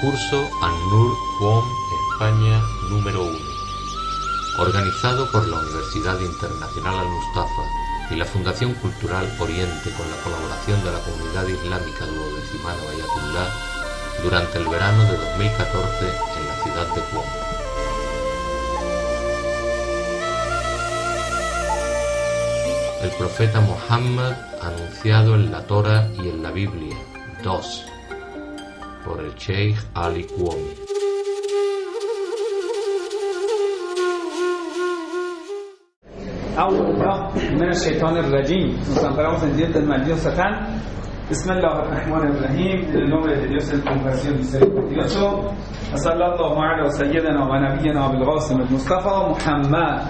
Curso An-Nur QOM España número 1, organizado por la Universidad Internacional Al-Mustafa y la Fundación Cultural Oriente con la colaboración de la Comunidad Islámica Duodecimal Bayatullah durante el verano de 2014 en la ciudad de QOM. El profeta Muhammad anunciado en la Torá y en la Biblia 2 por el Sheikh Ali Qawmi. من الشيطان الرجim. Nos amparamos en Dios del maldito Satán. Bismillahirrahmanirrahim. En el nombre de Dios, el compasión misericordioso. Sallallahu ala sayyidina wa nabiyyina Abul Qasim al-Mustafa Muhammad.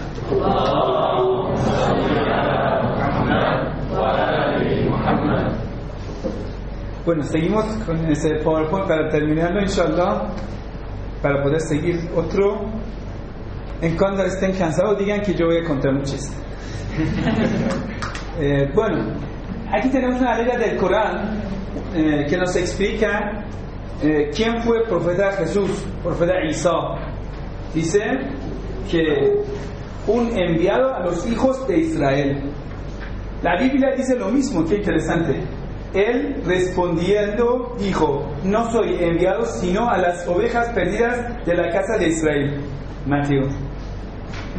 Bueno, seguimos con ese PowerPoint para terminarlo, inshallah, para poder seguir otro. En cuanto estén cansados, digan que yo voy a contar un chiste. Bueno, aquí tenemos una letra del Corán que nos explica quién fue el profeta Jesús, profeta Isa. Dice que un enviado a los hijos de Israel. La Biblia dice lo mismo, qué interesante. Él respondiendo dijo: no soy enviado sino a las ovejas perdidas de la casa de Israel. Mateo.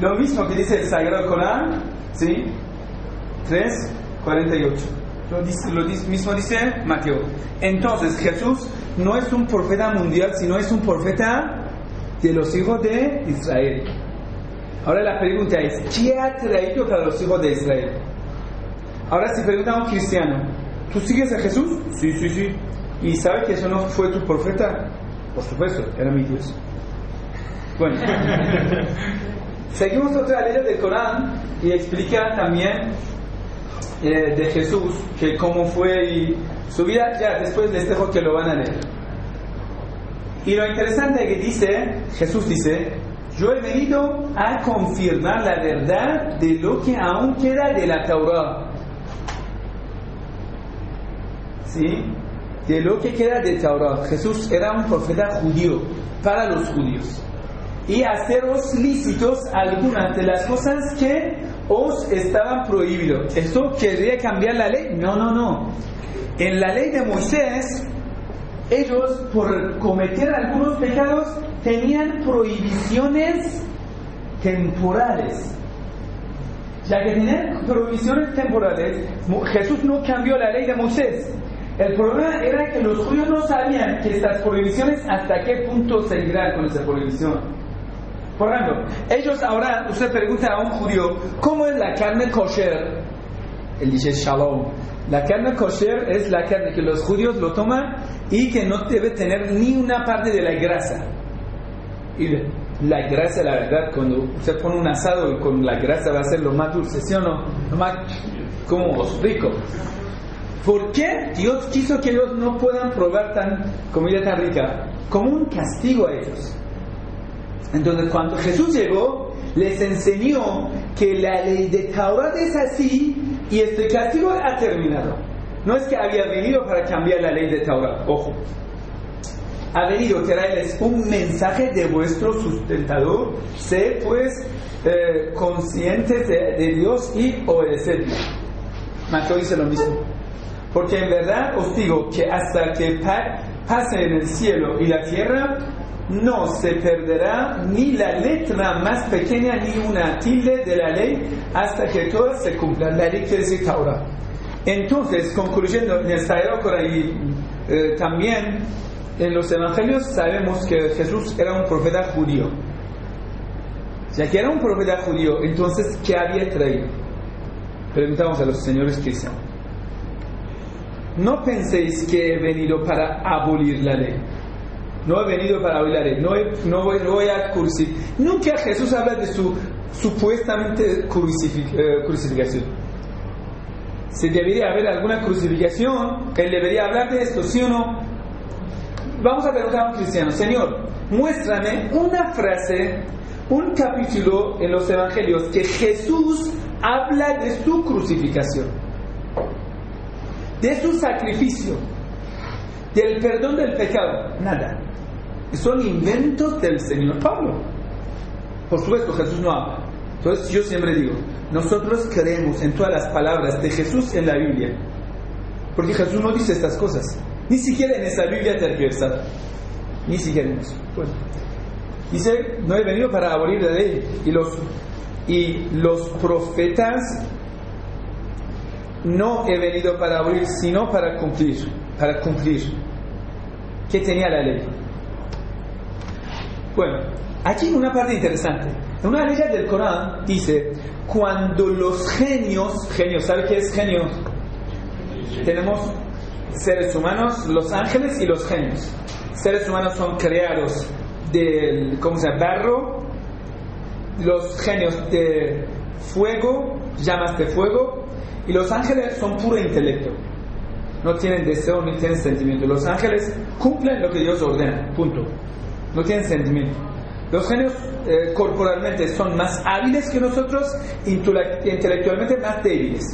Lo mismo que dice el Sagrado Corán, ¿sí? 3:48. Lo mismo dice Mateo. Entonces Jesús no es un profeta mundial, sino es un profeta de los hijos de Israel. Ahora la pregunta es: ¿qué ha traído para los hijos de Israel? Ahora si pregunta a un cristiano: ¿tú sigues a Jesús? Sí. ¿Y sabes que eso no fue tu profeta? Por supuesto, era mi Dios. Bueno, seguimos otra letra del Corán y explica también de Jesús, que cómo fue su vida. Ya después les dejo que lo van a leer. Y lo interesante es que dice, Jesús dice: yo he venido a confirmar la verdad de lo que aún queda de la Torá. ¿Sí? De lo que queda de Torá. Jesús era un profeta judío para los judíos. Y haceros lícitos algunas de las cosas que os estaban prohibidas. ¿Esto querría cambiar la ley? No. En la ley de Moisés, ellos por cometer algunos pecados tenían prohibiciones temporales. Ya que tenían prohibiciones temporales, Jesús no cambió la ley de Moisés. El problema era que los judíos no sabían que estas prohibiciones hasta qué punto seguirán con esa prohibición. Por ejemplo, ellos ahora, usted pregunta a un judío: ¿cómo es la carne kosher? Él dice: shalom. La carne kosher es la carne que los judíos lo toman y que no debe tener ni una parte de la grasa. Y la grasa, la verdad, cuando usted pone un asado y con la grasa va a ser lo más dulce, ¿sí o no? Lo más como rico. ¿Por qué Dios quiso que ellos no puedan probar comida tan rica? Como un castigo a ellos. Entonces cuando Jesús llegó, les enseñó que la ley de Torá es así y este castigo ha terminado. No es que había venido para cambiar la ley de Torá, ojo. Ha venido a traerles un mensaje de vuestro sustentador. Sé pues conscientes de Dios y obedecedle. Mateo dice lo mismo. Porque en verdad os digo que hasta que pase en el cielo y la tierra, no se perderá ni la letra más pequeña ni una tilde de la ley hasta que todas se cumplan. La ley quiere decir Torá. Entonces, concluyendo, en el Sagrado Corán y también en los evangelios sabemos que Jesús era un profeta judío. Ya que era un profeta judío, entonces, ¿qué había traído? Preguntamos a los señores cristianos. No penséis que he venido para abolir la ley. No he venido para abolir la ley. No voy a crucificar. Nunca Jesús habla de su supuestamente crucificación. Si debería haber alguna crucificación, él debería hablar de esto, ¿sí o no? Vamos a preguntar a un cristiano: Señor, muéstrame una frase, un capítulo en los evangelios que Jesús habla de su crucificación, de su sacrificio, del perdón del pecado. Nada. son inventos del Señor Pablo. Por supuesto, Jesús no habla. Entonces yo siempre digo, nosotros creemos en todas las palabras de Jesús en la Biblia, porque Jesús no dice estas cosas, ni siquiera en esa Biblia tergiversada, ni siquiera en eso. Bueno, dice, no he venido para abolir la ley y los profetas, no he venido para abolir, sino para cumplir. ¿Qué tenía la ley? Bueno, aquí una parte interesante. En una ley del Corán dice, cuando los genios, ¿sabe qué es genio? Tenemos seres humanos, los ángeles y los genios. Seres humanos son creados del, barro, los genios de fuego, llamas de fuego, y los ángeles son puro intelecto. No tienen deseo ni tienen sentimiento. Los ángeles cumplen lo que Dios ordena, punto. No tienen sentimiento. Los genios corporalmente son más hábiles que nosotros, intelectualmente más débiles.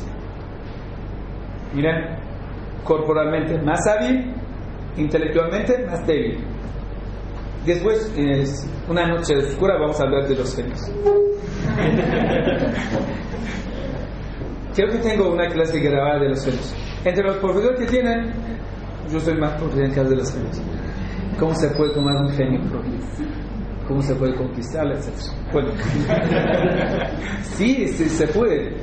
Miren, corporalmente más hábil, intelectualmente más débil. Después, una noche oscura, vamos a hablar de los genios. Creo que tengo una clase grabada de los genios. Entre los profesores que tienen, yo soy más profesional de los genios. ¿Cómo se puede tomar un genio propio? ¿Cómo se puede conquistar, etcétera? Bueno, sí, se puede.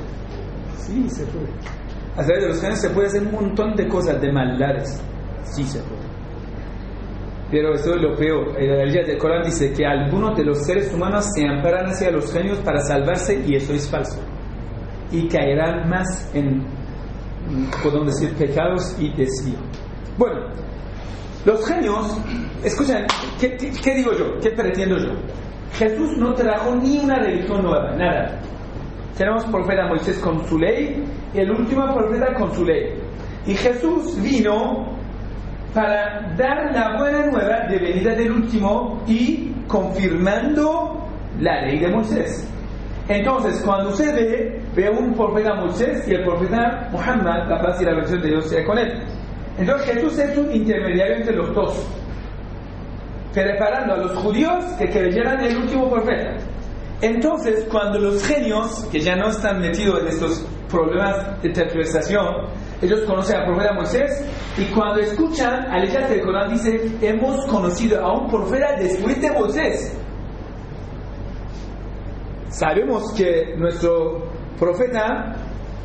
Sí, se puede. A través de los genios se puede hacer un montón de cosas, de maldades. Sí, se puede. Pero eso es lo peor. La ley del Corán dice que algunos de los seres humanos se amparan hacia los genios para salvarse, y eso es falso. Y caerán más en, podemos decir, pecados y desvío. Bueno, los genios, escuchen, ¿qué digo yo? ¿Qué pretendo yo? Jesús no trajo ni una religión nueva, nada. Tenemos profeta Moisés con su ley y el último profeta con su ley. Y Jesús vino para dar la buena nueva de venida del último y confirmando la ley de Moisés. Entonces, cuando usted ve un profeta Moisés y el profeta Muhammad, la paz y la bendición de Dios sea con él. Entonces Jesús es un intermediario entre los dos, preparando a los judíos que creyeran en el último profeta. Entonces, cuando los genios, que ya no están metidos en estos problemas de tergiversación, ellos conocen al profeta Moisés, y cuando escuchan al leer del Corán dice, hemos conocido a un profeta después de Moisés. Sabemos que nuestro profeta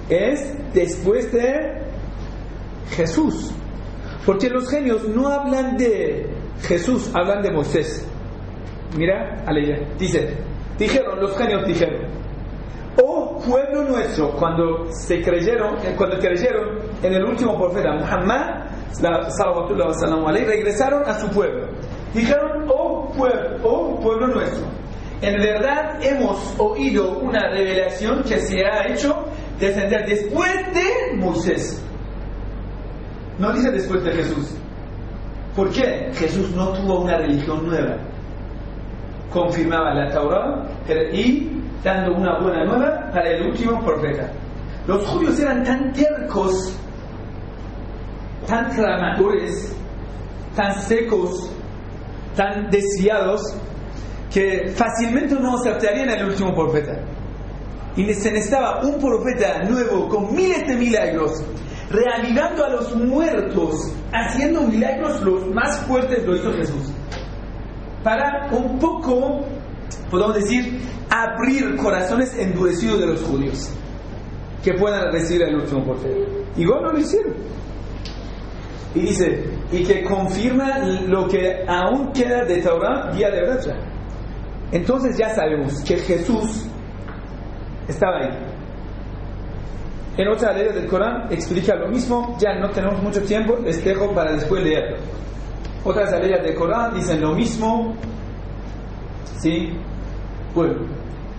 es después de Jesús, porque los genios no hablan de Jesús, hablan de Moisés. Mira, aleluya, los genios dijeron, oh pueblo nuestro, cuando creyeron en el último profeta Muhammad, sallallahu sallam alayhi, regresaron a su pueblo. Dijeron, oh pueblo nuestro, en verdad hemos oído una revelación que se ha hecho descender después de Moisés. No dice después de Jesús. ¿Por qué? Jesús no tuvo una religión nueva. Confirmaba la Torá y dando una buena nueva para el último profeta. Los judíos eran tan tercos, tan clamadores, tan secos, tan desviados, que fácilmente no aceptarían al último profeta. Y se necesitaba un profeta nuevo con miles de milagros, reanimando a los muertos, haciendo milagros los más fuertes, lo hizo Jesús, para un poco, podemos decir, abrir corazones endurecidos de los judíos, que puedan recibir al último profeta. Igual no lo hicieron. Y dice, y que confirma lo que aún queda de Torah día de brecha. Entonces ya sabemos que Jesús estaba ahí. En otra ley del Corán explica lo mismo. Ya no tenemos mucho tiempo, les dejo para después leerlo. Otras leyes del Corán dicen lo mismo. ¿Sí? Bueno,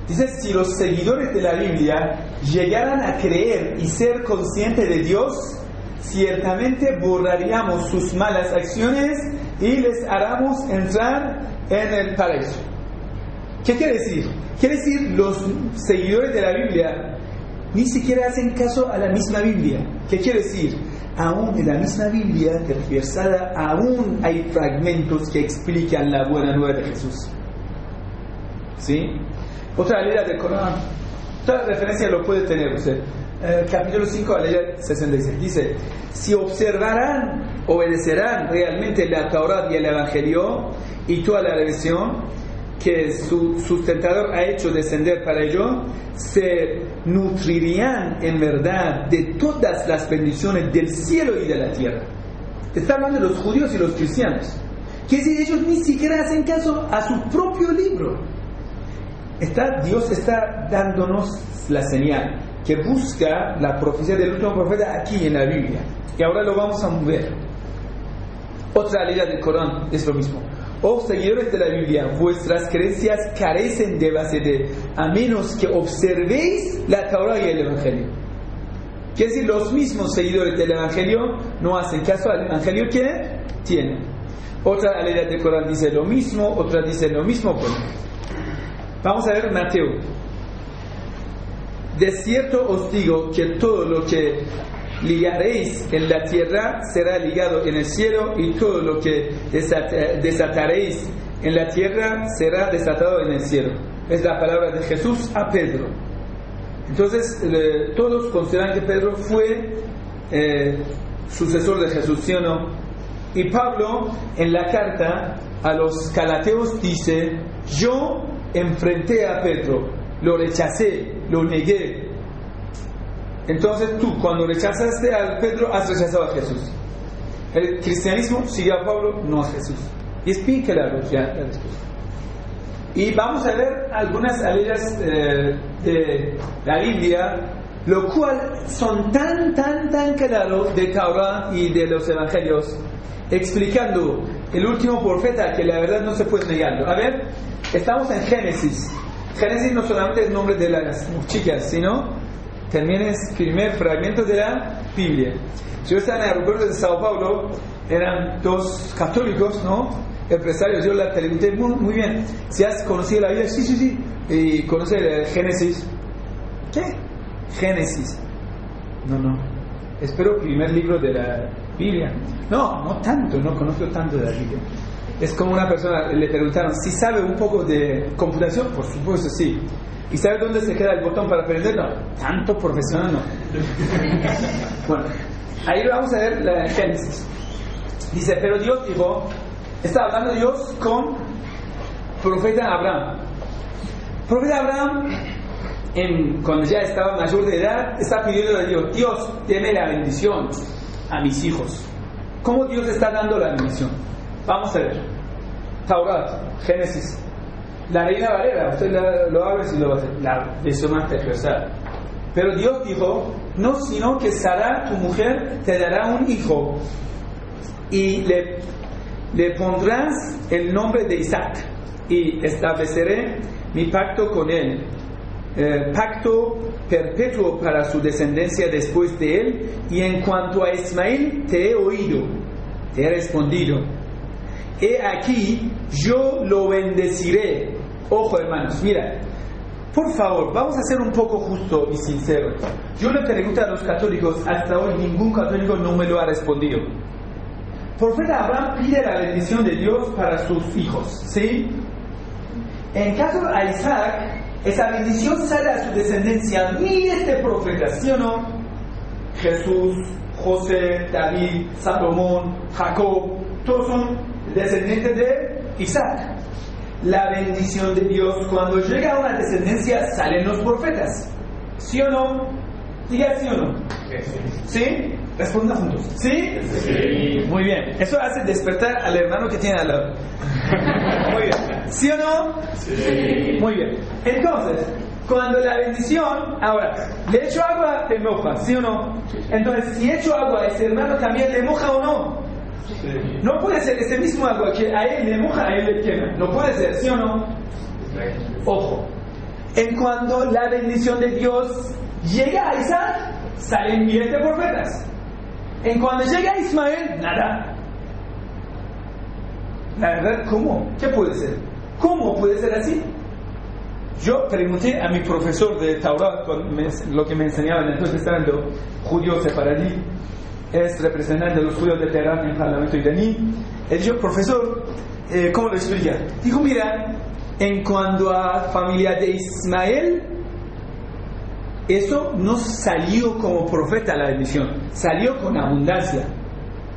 dice, si los seguidores de la Biblia llegaran a creer y ser conscientes de Dios, ciertamente borraríamos sus malas acciones y les haremos entrar en el paraíso. ¿Qué quiere decir? Quiere decir, los seguidores de la Biblia ni siquiera hacen caso a la misma Biblia. ¿Qué quiere decir? Aún en la misma Biblia tergiversada, aún hay fragmentos que explican la buena nueva de Jesús. ¿Sí? Otra ley del Corán, toda referencia lo puede tener usted. Capítulo 5, ley 66, dice: si obedecerán realmente la Torá y el Evangelio y toda la revelación que su sustentador ha hecho descender para ello, se nutrirían en verdad de todas las bendiciones del cielo y de la tierra. Está hablando de los judíos y los cristianos. Quiere decir, ellos ni siquiera hacen caso a su propio libro. Dios está dándonos la señal que busca la profecía del último profeta aquí en la Biblia. Y ahora lo vamos a ver. Otra ley del Corán es lo mismo. Oh seguidores de la Biblia, vuestras creencias carecen de base a menos que observéis la Torá y el Evangelio. Quiere decir, los mismos seguidores del Evangelio no hacen caso al Evangelio que tienen. Otra ley del Corán dice lo mismo, otra dice lo mismo. Vamos a ver Mateo. De cierto os digo que todo lo que ligaréis en la tierra será ligado en el cielo, y todo lo que desataréis en la tierra será desatado en el cielo. Es la palabra de Jesús a Pedro. Entonces todos consideran que Pedro fue sucesor de Jesús, ¿sí o no? Y Pablo en la carta a los Galateos dice: yo enfrenté a Pedro, lo rechacé, lo negué. Entonces tú, cuando rechazaste a Pedro, has rechazado a Jesús. El cristianismo sigue a Pablo, no a Jesús. Y es bien claro ya después. Y vamos a ver algunas aleyas de la Biblia, lo cual son tan claros de Torah y de los evangelios, explicando el último profeta, que la verdad no se puede negarlo. A ver, estamos en Génesis. Génesis no solamente es el nombre de las chicas, sino también es el primer fragmento de la Biblia. Yo estaba en el aeropuerto de Sao Paulo, eran dos católicos, ¿no? Empresarios. Yo les pregunté muy bien: ¿si has conocido la Biblia? Sí. ¿Y conoces el Génesis? ¿Qué? Génesis. No. Espero el primer libro de la Biblia. No tanto, no conozco tanto de la Biblia. Es como una persona, le preguntaron: ¿si sabe un poco de computación? Por supuesto, sí. ¿Y sabe dónde se queda el botón para prenderlo? Tanto profesional no. Bueno, ahí vamos a ver la Génesis. Dice: pero Dios dijo, está hablando Dios con profeta Abraham. Profeta Abraham, cuando ya estaba mayor de edad, está pidiendo a Dios: Dios, deme la bendición a mis hijos. ¿Cómo Dios está dando la bendición? Vamos a ver. Taurat, Génesis. La Reina Valera, usted lo abre si lo va a hacer, la versión más tergiversada. Pero Dios dijo: no, sino que Sara, tu mujer, te dará un hijo, y le pondrás el nombre de Isaac, y estableceré mi pacto con él, pacto perpetuo para su descendencia después de él. Y en cuanto a Ismael, te he oído, te he respondido. He aquí, yo lo bendeciré. Ojo, hermanos, mira, por favor, vamos a ser un poco justo y sincero. Yo le pregunto a los católicos, hasta hoy ningún católico no me lo ha respondido. Profeta Abraham pide la bendición de Dios para sus hijos, ¿sí? En caso de Isaac, esa bendición sale a su descendencia miles de profetas, ¿sí o no? Jesús, José, David, Salomón, Jacob, todos son descendientes de Isaac. La bendición de Dios, cuando llega a una descendencia, salen los profetas, ¿sí o no? Diga sí o no. ¿Sí? Respondan juntos. ¿Sí? Sí. Muy bien. Eso hace despertar al hermano que tiene al lado. Muy bien. ¿Sí o no? Sí. Muy bien. Entonces, cuando la bendición, ahora, le echo agua, te moja, ¿sí o no? Entonces, si echo agua a ese hermano, ¿también le moja o no? Sí. No puede ser ese mismo agua que a él le moja, a él le quema. No puede ser, ¿sí o no? Ojo. En cuando la bendición de Dios llega a Isaac, salen miles de profetas. En cuando llega a Ismael, nada. La verdad, ¿cómo? ¿Qué puede ser? ¿Cómo puede ser así? Yo pregunté a mi profesor de Torah, lo que me enseñaba en el Antiguo Testamento, judío sefaradí, es representante de los judíos de Teherán en el Parlamento iraní. Él dijo, profesor, ¿cómo lo explica? Dijo, mira, en cuanto a familia de Ismael, eso no salió como profeta la bendición, salió con abundancia.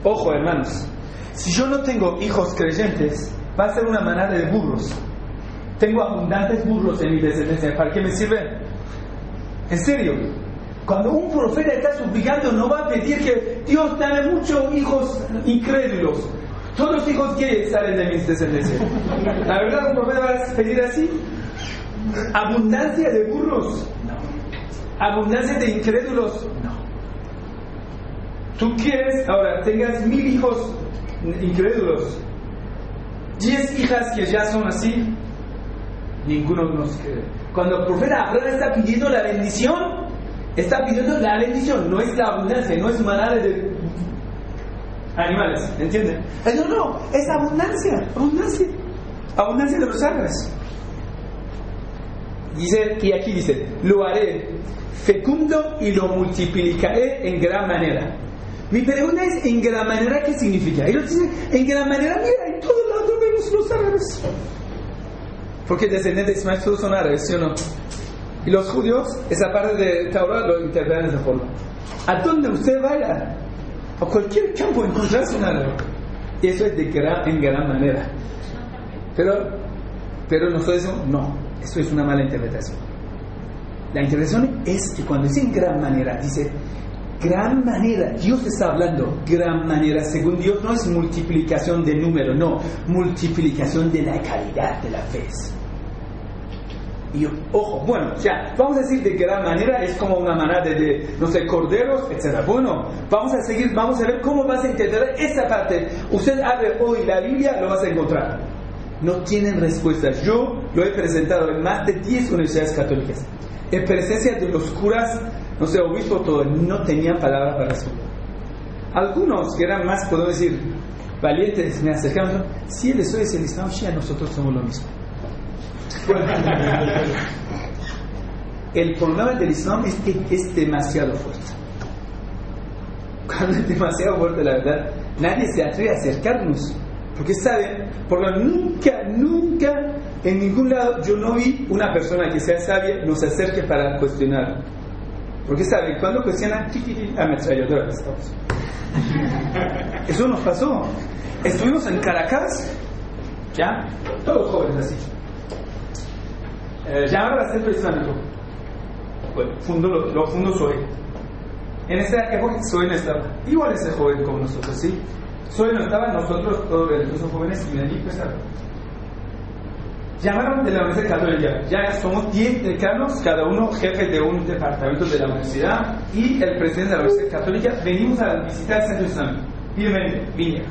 Ojo, hermanos, si yo no tengo hijos creyentes, va a ser una manada de burros. Tengo abundantes burros en mi descendencia. ¿Para qué me sirve? En serio, cuando un profeta está suplicando, no va a pedir que Dios dame muchos hijos incrédulos. Todos los hijos gays salen de mis descendencias. ¿La verdad un profeta va a pedir así? ¿Abundancia de burros? No. ¿Abundancia de incrédulos? No. ¿Tú quieres ahora tengas 1000 hijos incrédulos? 10 hijas que ya son así? Ninguno nos cree. Cuando el profeta Abraham está pidiendo la bendición, no es la abundancia, no es manada de animales, ¿entienden? No, es abundancia de los árboles. Dice, y aquí dice, lo haré fecundo y lo multiplicaré en gran manera. Mi pregunta es, ¿en gran manera qué significa? Ellos dicen, en gran manera, mira, en todo lado vemos los árabes. Porque descendientes de Ismael todos son árabes, ¿sí o no? Y los judíos, esa parte de Torah lo interpretan de esa forma. A donde usted vaya, a cualquier campo encontrarse un árabe. Y eso es en gran manera. Pero nosotros decimos, no, eso es una mala interpretación. La interpretación es que cuando dice en gran manera, dice gran manera, Dios está hablando gran manera, según Dios no es multiplicación de número, no, multiplicación de la calidad de la fe. Y ojo, bueno, ya, vamos a decir de gran manera, es como una manada de no sé, corderos, etc. Bueno, vamos a ver cómo vas a interpretar esta parte. Usted abre hoy la Biblia, lo vas a encontrar. No tienen respuestas. Yo lo he presentado en más de 10 universidades católicas. En presencia de los curas, no sé, obispos, todo, no tenían palabras para responder. Algunos que eran más, podemos decir, valientes, me acercaron, si él es el Islam Shia, nosotros somos lo mismo. Bueno, el problema del Islam es que es demasiado fuerte. Cuando es demasiado fuerte, la verdad, nadie se atreve a acercarnos. Porque saben, porque nunca, en ningún lado, yo no vi una persona que sea sabia nos acerque para cuestionar. Porque saben, cuando cuestionan, ametralladora estamos. Eso nos pasó. Estuvimos en Caracas, ya, todos jóvenes así. Llamaron al centro islámico. Bueno, lo fundó Zoe. En esa época Zoe no estaba. Igual ese joven como nosotros, ¿sí? Zoe no estaba, nosotros todos los jóvenes y allí empezaron. Llamaron de la Universidad Católica. Ya somos 10 decanos, cada uno jefe de un departamento de la universidad y el presidente de la Universidad Católica. Venimos a visitar el centro islámico. Vine.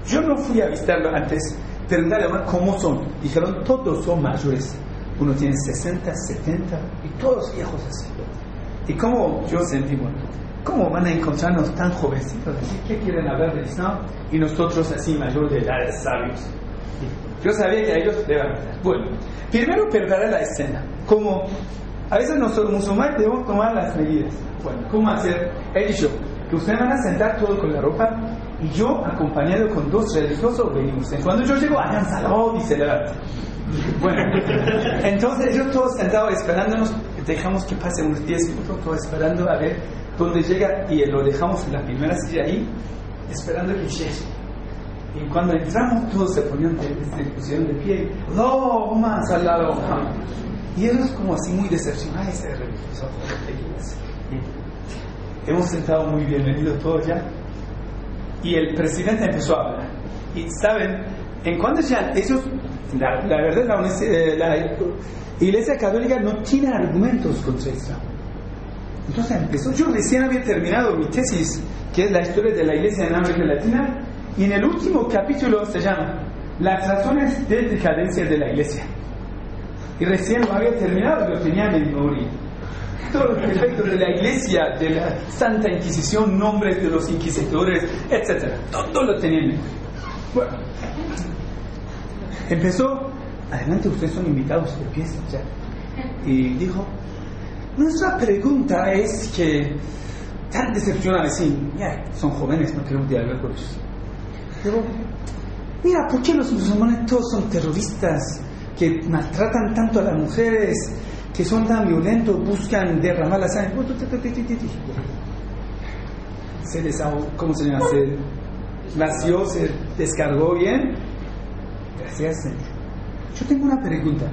Yo no fui a visitarlo antes, preguntarle cómo son. Dijeron, todos son mayores. Uno tiene 60, 70 y todos viejos así. Y como yo sentí, bueno, ¿cómo van a encontrarnos tan jovencitos? ¿Qué quieren hablar del Islam? Y nosotros así mayores de edad, sabios. Yo sabía que a ellos le iban a matar. Bueno, primero preparar la escena. Como a veces nosotros musulmanes debemos tomar las medidas. Bueno, ¿cómo hacer? He dicho que ustedes van a sentar todo con la ropa y yo, acompañado con 2 religiosos, venimos. Cuando yo llego, hagan salud y se levantan. Bueno, entonces ellos todos sentados esperándonos, dejamos que pase unos 10 minutos, todos esperando a ver dónde llega y lo dejamos en la primera silla ahí, esperando que llegue. Y cuando entramos, todos se pusieron de pie, Allahumma sallallahu alaihi wasallam. Y ellos como así muy decepcionados, ese religioso. Hemos sentado muy bienvenidos todos ya. Y el presidente empezó a hablar. Y saben, en cuanto ya ellos, la verdad, la Iglesia Católica no tiene argumentos contra eso. Entonces empezó, yo recién había terminado mi tesis, que es la historia de la Iglesia en América Latina, y en el último capítulo se llama Las razones de decadencia de la Iglesia. Y recién lo había terminado, lo tenía en memoria. Todos los defectos de la Iglesia, de la Santa Inquisición, nombres de los inquisidores, etc. Todo lo tenía en memoria. Bueno, empezó adelante, ustedes son invitados, empiecen ya. Y dijo, nuestra pregunta es que, tan decepcionada, sí, ya, son jóvenes, no queremos dialogar con ellos. Digo, mira, ¿por qué los musulmanes todos son terroristas, que maltratan tanto a las mujeres, que son tan violentos, buscan derramar la sangre? Se desahogó, ¿cómo se llama? Se vació, se descargó bien. Gracias, Señor. Yo tengo una pregunta.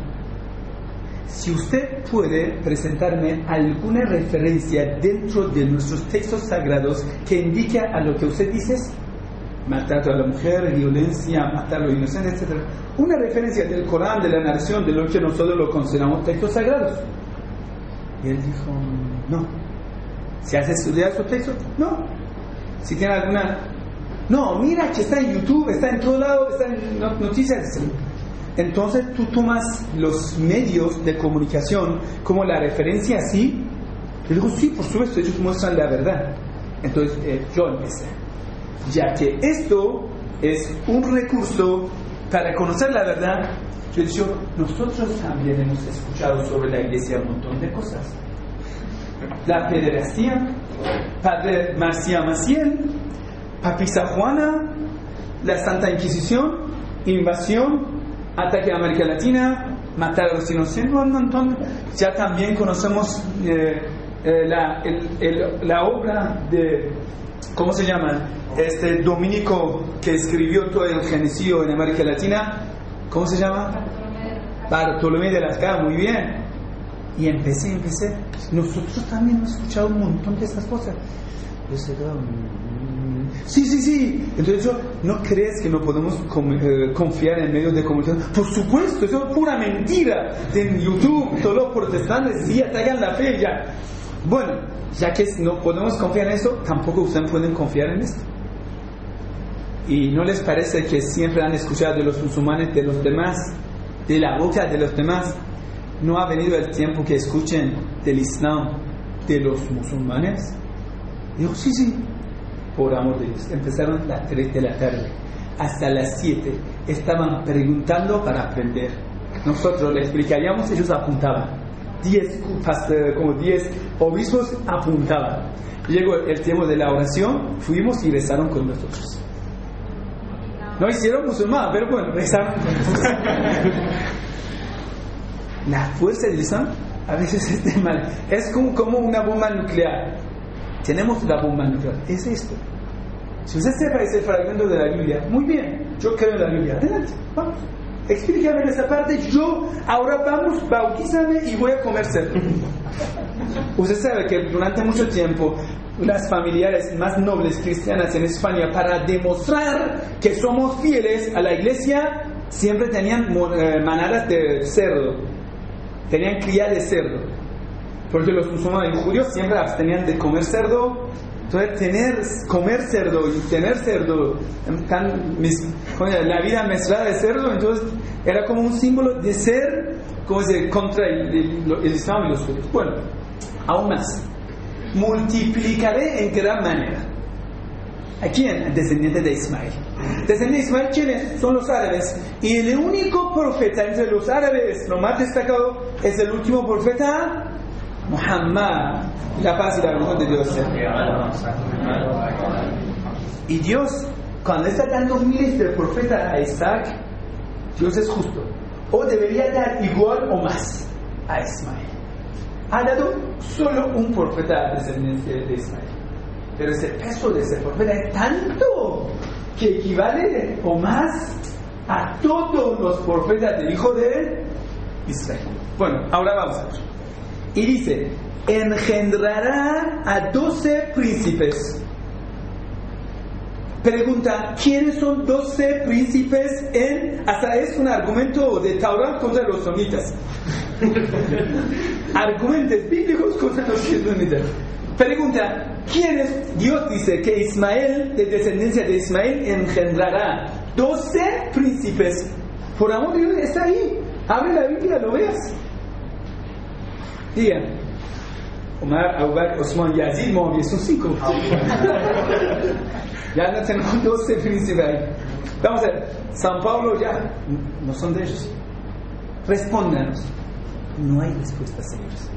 Si usted puede presentarme alguna referencia dentro de nuestros textos sagrados que indique a lo que usted dice, maltrato a la mujer, violencia, matar a los inocentes, etc. Una referencia del Corán, de la narración, de lo que nosotros lo consideramos textos sagrados. Y él dijo, no. ¿Se hace estudiar su texto? No. Si tiene alguna... No, mira que está en YouTube, está en todo lado, está en noticias. Entonces tú tomas los medios de comunicación como la referencia así. Yo digo, sí, por supuesto, ellos muestran la verdad. Entonces yo empecé. Ya que esto es un recurso para conocer la verdad, yo he dicho, nosotros también hemos escuchado sobre la iglesia un montón de cosas. La pederastia, Padre García Maciel, Papisa Juana, la Santa Inquisición, invasión, ataque a América Latina, matar a los inocentes, un montón. Ya también conocemos la obra de, ¿cómo se llama? Dominico que escribió todo el genocidio en América Latina. ¿Cómo se llama? Bartolomé de las Casas, muy bien. Y empecé. Nosotros también hemos escuchado un montón de estas cosas. Yo sé, sí. Entonces yo, ¿no crees que no podemos confiar en medios de comunicación? Por supuesto, eso es pura mentira. En YouTube, todos los protestantes sí atacan la fe ya. Bueno, ya que no podemos confiar en eso, tampoco ustedes pueden confiar en esto. ¿Y no les parece que siempre han escuchado de los musulmanes, de los demás, de la boca de los demás? ¿No ha venido el tiempo que escuchen del Islam de los musulmanes? Digo, sí. Por amor de Dios. Empezaron a las 3 de la tarde. Hasta las 7 estaban preguntando para aprender. Nosotros les explicaríamos, ellos apuntaban. 10 obispos apuntaban. Llegó el tiempo de la oración, fuimos y rezaron con nosotros. No hicieron musulmán, pero bueno, rezaron con nosotros. La fuerza del Islam a veces es mal. Es como una bomba nuclear. Tenemos la bomba nuclear. Es esto. Si usted sepa ese fragmento de la Biblia, muy bien, yo creo en la Biblia. Adelante, vamos. Explícame esa parte. Yo ahora vamos, bautízame y voy a comer cerdo. Usted sabe que durante mucho tiempo las familiares más nobles cristianas en España, para demostrar que somos fieles a la iglesia, siempre tenían manadas de cerdo, tenían cría de cerdo, porque los musulmanes y judíos siempre abstenían de comer cerdo. Entonces comer cerdo y tener cerdo, la vida mezclada de cerdo, entonces era como un símbolo de ser contra el Islam y los judíos. Bueno, aún más, multiplicaré en gran manera. ¿A quién? Descendiente de Ismael. Descendiente de Ismael, ¿quiénes? Son los árabes. Y el único profeta entre los árabes, lo más destacado, es el último profeta, Muhammad. La paz y la bendición de Dios. Y Dios, cuando está dando miles de profetas a Isaac, Dios es justo. O debería dar igual o más a Ismael. Ha dado solo un profeta descendiente de Ismael. Pero ese peso de ese profeta es tanto que equivale o más a todos los profetas del hijo de Israel. Bueno, ahora vamos a ver. Y dice, engendrará a 12 príncipes. Pregunta, ¿quiénes son 12 príncipes hasta es un argumento de Taurá contra los sonitas? Argumentos bíblicos contra los sonitas. Pregunta, ¿quiénes? Dios dice que Ismael, de descendencia de Ismael, engendrará 12 príncipes. Por amor de Dios, está ahí. Abre la Biblia, lo veas. Digan, Omar, Abu Bakr, Osman, Yazid, Muawiya, son 5. Ya no tenemos 12 príncipes ahí. Vamos a ver, San Pablo ya no son de ellos. respóndanos. No hay respuesta, señores.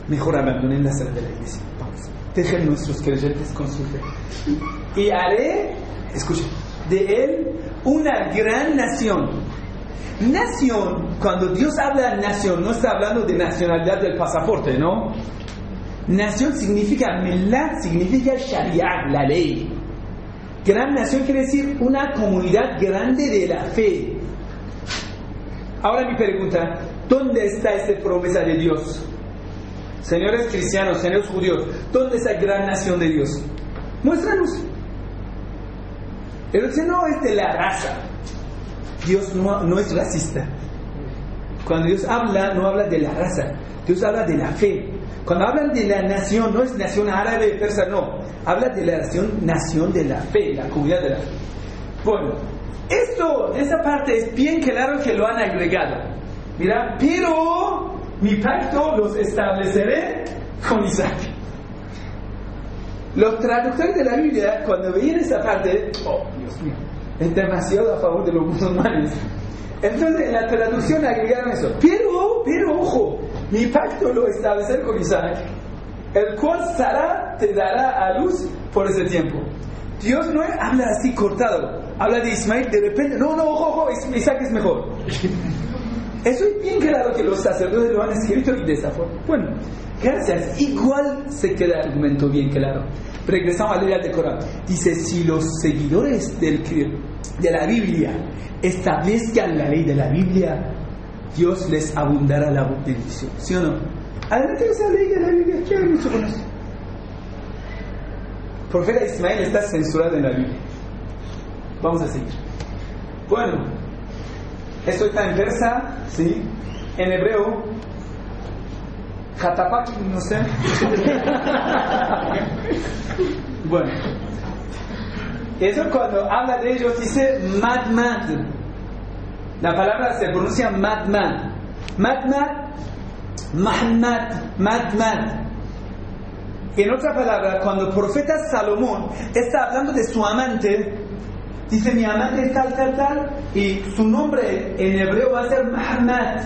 Mejor abandonen la sala de la iglesia. Vamos, dejen nuestros creyentes con su fe. Y haré, escuchen, de él una gran nación. Nación, cuando Dios habla de nación, no está hablando de nacionalidad del pasaporte, ¿no? Nación significa, Milá significa Shariah, la ley. Gran nación quiere decir una comunidad grande de la fe. Ahora mi pregunta, ¿dónde está esta promesa de Dios? Señores cristianos, señores judíos, ¿dónde está la gran nación de Dios? Muéstranos. Pero dice, no es de la raza. Dios no es racista. Cuando Dios habla, no habla de la raza. Dios habla de la fe. Cuando hablan de la nación, no es nación árabe, persa, no. Habla de la nación de la fe, la comunidad de la fe. Bueno, esa parte es bien claro que lo han agregado. Mira, pero mi pacto los estableceré con Isaac. Los traductores de la Biblia, cuando veían esa parte, oh, Dios mío, es demasiado a favor de los musulmanes. Entonces, en la traducción agregaron eso. Pero, ojo, mi pacto lo estableceré con Isaac, el cual Sara te dará a luz por ese tiempo. Dios no habla así cortado, habla de Ismael de repente, no, ojo, Isaac es mejor. Eso es bien claro que los sacerdotes lo han escrito y de esa forma. Bueno, gracias. Igual se queda el argumento bien claro. Regresamos a la idea del Corán. Dice, si los seguidores de la Biblia establezcan la ley de la Biblia, Dios les abundará la bendición. ¿Sí o no? Adelante esa ley de la Biblia. ¿Qué hay mucho con eso? El profeta Ismael está censurado en la Biblia. Vamos a seguir. Bueno, esto está en persa, ¿sí? En hebreo, Jatapak, no sé. Bueno, eso cuando habla de ellos dice Madmad. La palabra se pronuncia Madmad. Madmad, Madmad. En otra palabra, cuando el profeta Salomón está hablando de su amante, dice mi amante es tal, y su nombre en hebreo va a ser Muhammad.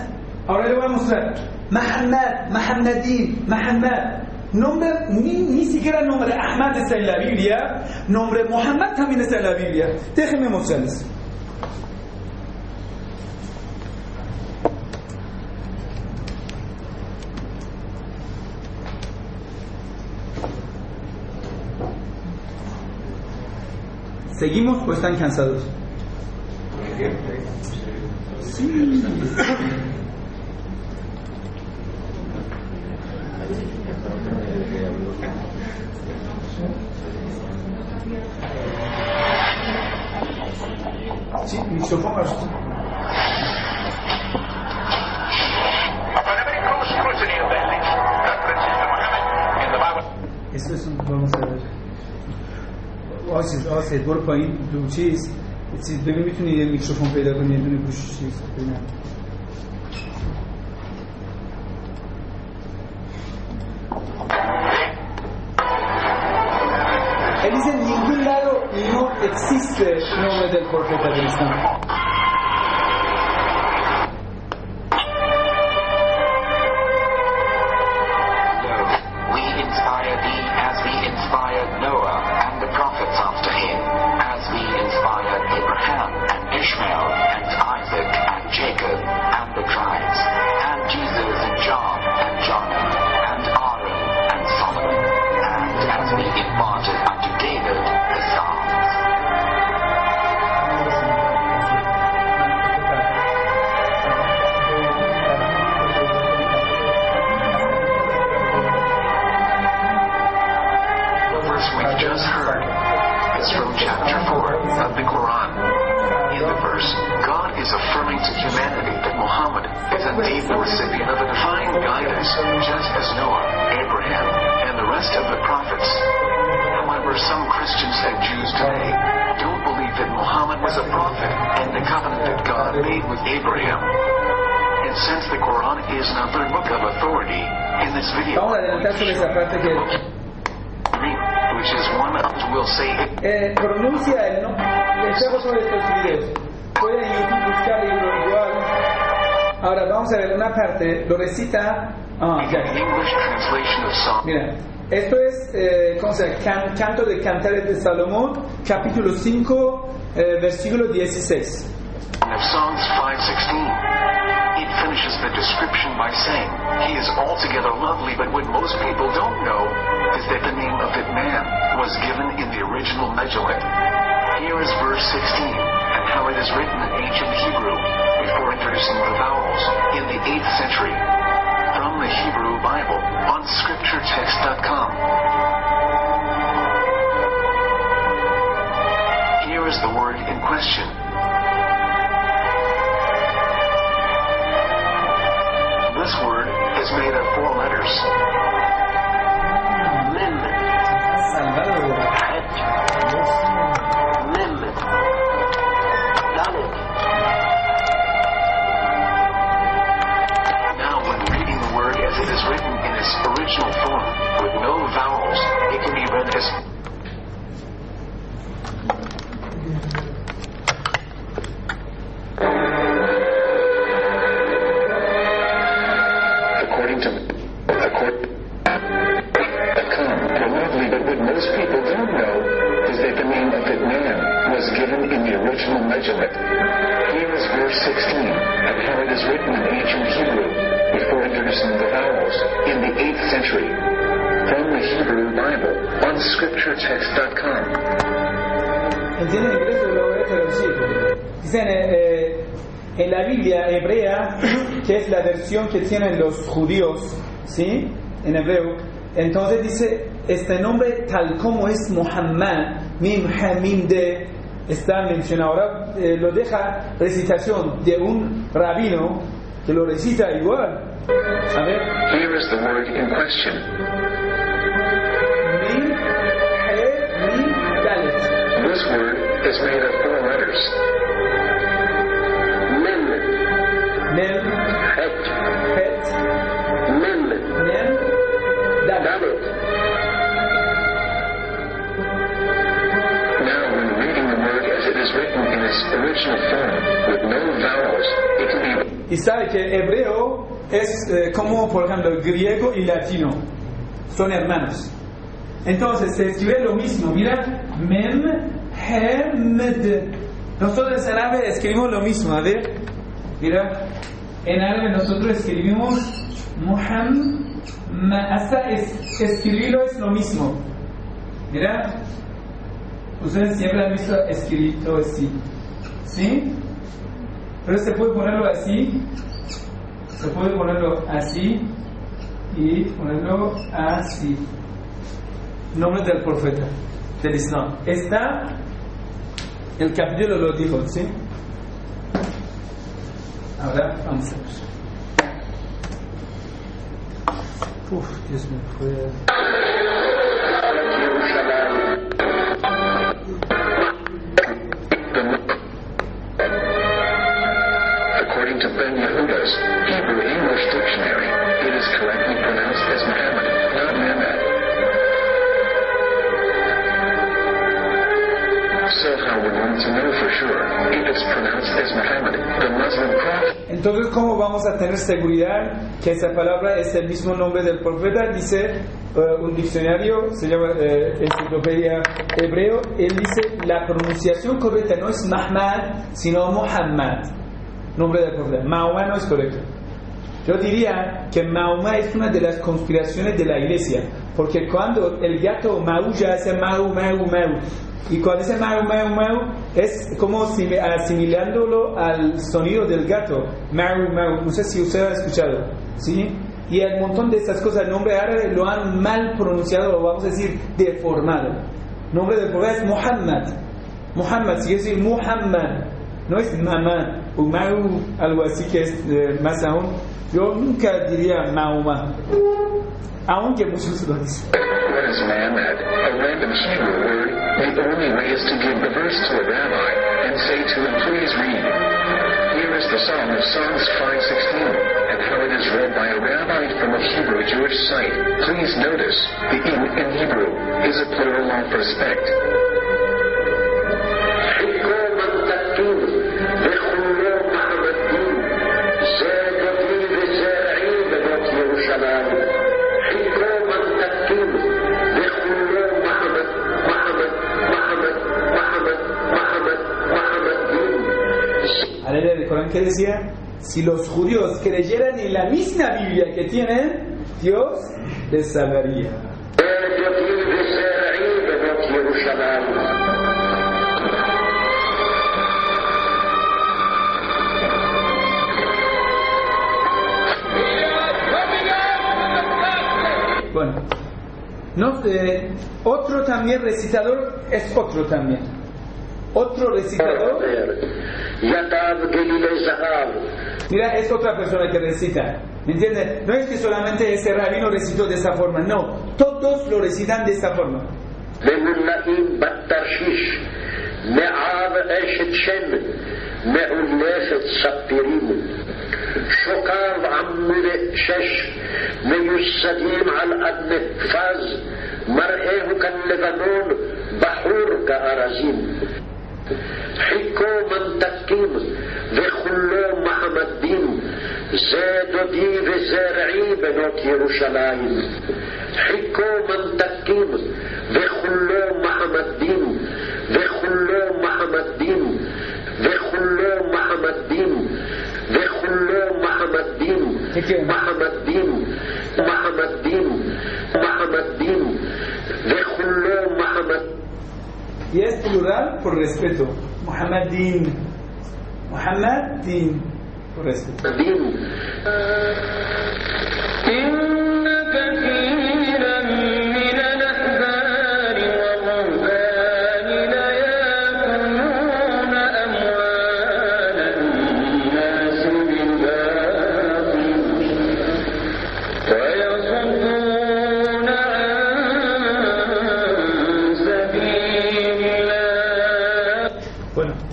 Ahora le voy a mostrar. Muhammad. Nombre, ni siquiera el nombre Ahmad está en la Biblia. Nombre Muhammad también está en la Biblia. Déjenme mostrarles. ¿Seguimos o están cansados? Sí. Sí, mikrofon var. Esto es un, vamos a ver. آسید برو پایین دو چیز ببین میتونی یه میکروفون پیدا کنی یه دونه گوش چیز ببینم Él dice en ningún lado no existe el nombre del profeta del Islam. Vamos a adelantar sobre esa parte que pronuncia el nombre. Les dejo sobre estos videos. Pueden en YouTube buscar igual. Ahora vamos a ver una parte, lo recita. Ya. English translation of Psalm. Mira, esto es ¿cómo se llama? Canto de Cantares de Salomón, capítulo 5, versículo 16. Of Psalms 5:16. It finishes the description by saying, "He is altogether lovely, but what most people don't know is that the name of that man was given in the original Megillah." Here is verse 16, and how it is written in ancient Hebrew, before introducing the vowels, in the 8th century. From the Hebrew Bible, on scripturetext.com. Here is the word in question. This word is made of 4 letters. Mem, Het, Mem, Dalet. Now, when reading the word as it is written in its original form, with no vowels, it can be read as Here is verse 16, and how it is written in ancient Hebrew, before introducing the vowels, in the 8th century. From the Hebrew Bible, on scripturetext.com. ¿Entienden inglés o lo voy a traducir? Dicen en la Biblia hebrea, que es la versión que tienen los judíos, ¿sí? En hebreo. Entonces dice, este nombre tal como es Muhammad, Mim Hamim de, está mencionado. Ahora lo deja recitación de un rabino que lo recita igual. A ver. Here is the word in question. Mim, He, Mim, Dalet. This word is made of 4 letters. Mem, Mem, Het, Het, Mem, Mem, Dalet. Dalet. Now, when reading the word as it is written in its original form, with no vowels, it can be. Y sabe que hebreo es como, por ejemplo, griego y latino. Son hermanos. Entonces, se escribe lo mismo. Mira, Mem, He, Med. Nosotros en árabe escribimos lo mismo. A ver, mira, en árabe nosotros escribimos Muhammad. Hasta escribirlo es lo mismo. Mira, ustedes siempre han visto escrito así, ¿sí? Pero se puede ponerlo así, se puede ponerlo así y ponerlo así. Nombre del profeta, del Islam. Está, el capítulo lo dijo, ¿sí? Ahora vamos a ver. Dios me fue. According to Ben Yehuda's Hebrew English Dictionary, it is correctly pronounced as Muhammad, not Mehmet. So how we're going to know for sure if it's pronounced as Muhammad, the Muslim prophet? Entonces, ¿cómo vamos a tener seguridad que esa palabra es el mismo nombre del profeta? Dice un diccionario, se llama Enciclopedia Hebreo, él dice la pronunciación correcta no es Mahmad, sino Muhammad, nombre del profeta. Mahoma no es correcto. Yo diría que Mahoma es una de las conspiraciones de la iglesia, porque cuando el gato maulla hace mau, mau, mau, y cuando dice mau, mau, mau, es como asimilándolo al sonido del gato, mau, mau. No sé si usted ha escuchado, ¿sí? Y el montón de estas cosas, el nombre árabe lo han mal pronunciado, o vamos a decir deformado. El nombre del profeta es Muhammad. Muhammad, si quiere decir Muhammad, no es Mamá o Mau, algo así que es más aún. Yo nunca diría Mahoma, aunque muchos lo dicen. What is Muhammad? A random Hebrew word. The only way is to give the verse to a rabbi and say to him, please read. Here is the Psalm of Psalms 5:16, and how it is read by a rabbi from a Hebrew Jewish site. Please notice, the in Hebrew is a plural of respect. Corán que decía, si los judíos creyeran en la misma Biblia que tienen, Dios les salvaría. Bueno, no, otro también recitador es otro también. Otro recitador. Mira, es otra persona que recita. ¿Me entiendes? No es que solamente ese rabino recitó de esta forma, no. Todos lo recitan de esta forma. شكار عمر شش ميسدين على أدنى فاز مرئه كاللبنان بحور كأرازين حكو منتقين وخلو محمد دين زادو دي وزارعي بنوت يروشلايم حكو منتقين وخلو محمد دين وخلو محمد دين وخلو محمد دين وخلو محمد دين محمد دين محمد دين محمد دين وخلو محمد. Y es plural por respeto. Muhammad Din. Muhammad Din. Por respeto. Din.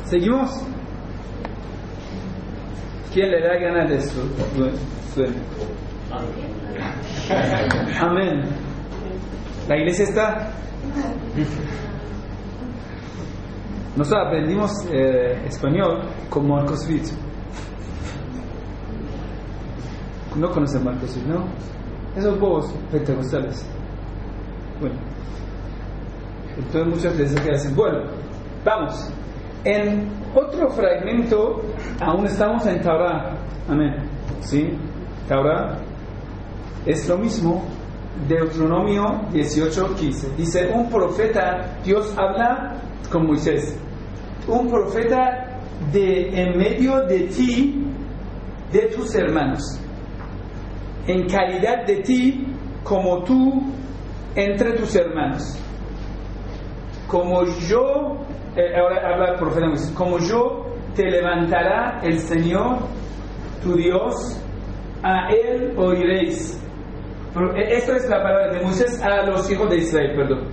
Seguimos. ¿Quién le da ganas de esto? Amén. ¿La iglesia está? Nosotros aprendimos español con Marcos Witt. No conocen Marcos Witt, ¿no? Esos bobos pentecostales. Bueno. Entonces muchas veces que hacen. Bueno, vamos. En otro fragmento, aún estamos en Taurá. Amén. ¿Sí? Taurá es lo mismo. Deuteronomio 18:15. Dice, un profeta, Dios habla con Moisés. Un profeta en medio de ti, de tus hermanos. En calidad de ti, como tú, entre tus hermanos. Como yo... ahora habla el profeta Moisés, como yo te levantará el Señor tu Dios, a él oiréis. Esto es la palabra de Moisés a los hijos de Israel, perdón.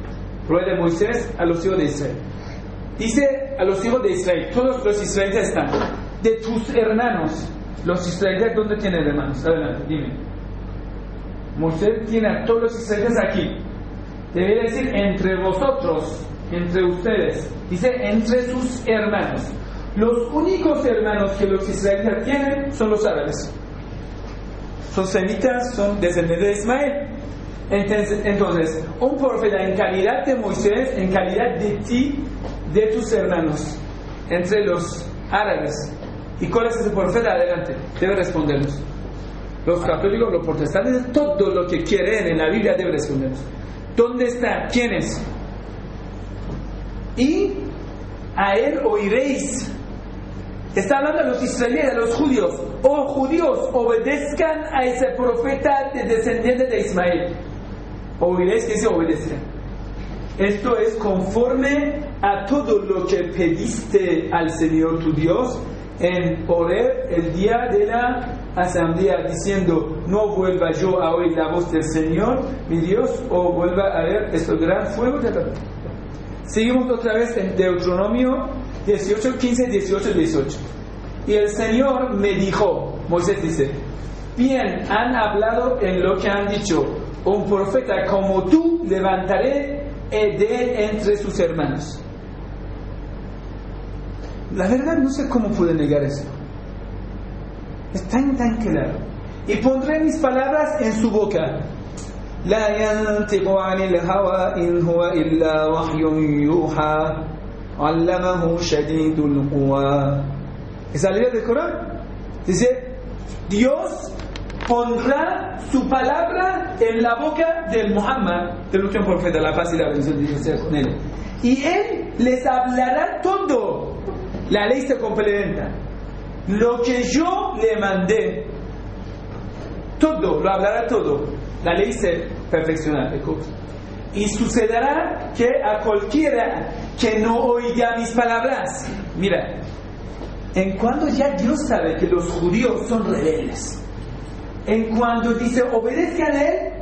Palabra de Moisés a los hijos de Israel. Dice a los hijos de Israel, todos los israelitas están. De tus hermanos, los israelitas, ¿dónde tienen hermanos? Adelante, dime. Moisés tiene a todos los israelitas aquí. Debería decir entre vosotros, entre ustedes. Dice entre sus hermanos. Los únicos hermanos que los israelitas tienen son los árabes. Son semitas, son descendientes de Ismael. Entonces, un profeta en calidad de Moisés, en calidad de ti, de tus hermanos, entre los árabes. ¿Y cuál es ese profeta? Adelante, debe respondernos. Los católicos, los protestantes, todo lo que quieren en la Biblia debe respondernos. ¿Dónde está? ¿Quién es? Y a él oiréis. Está hablando a los israelíes, a los judíos. Oh judíos, obedezcan a ese profeta de descendiente de Ismael. Oiréis, que se obedezcan. Esto es conforme a todo lo que pediste al Señor tu Dios en Horeb el día de la asamblea, diciendo, no vuelva yo a oír la voz del Señor mi Dios, o vuelva a ver este gran fuego de la... Seguimos otra vez en Deuteronomio 18, 15, 18, 18. Y el Señor me dijo, Moisés dice, bien han hablado en lo que han dicho, un profeta como tú levantaré de entre sus hermanos. La verdad no sé cómo pude negar eso. Es tan claro. Y pondré mis palabras en su boca. لا ينطق عن الهوى إن هو إلا وحي يوحى علمه شديد القوى Esa ley del Corán. Dice, Dios pondrá su palabra en la boca del Muhammad, del último profeta, la paz y la bendición de Dios sea con él. Y él les hablará todo. La ley se complementa. Lo que yo le mandé, todo, lo hablará todo. La ley se perfeccionará. Y sucederá que a cualquiera que no oiga mis palabras, mira, en cuando ya Dios sabe que los judíos son rebeldes, en cuando dice obedezcan a él,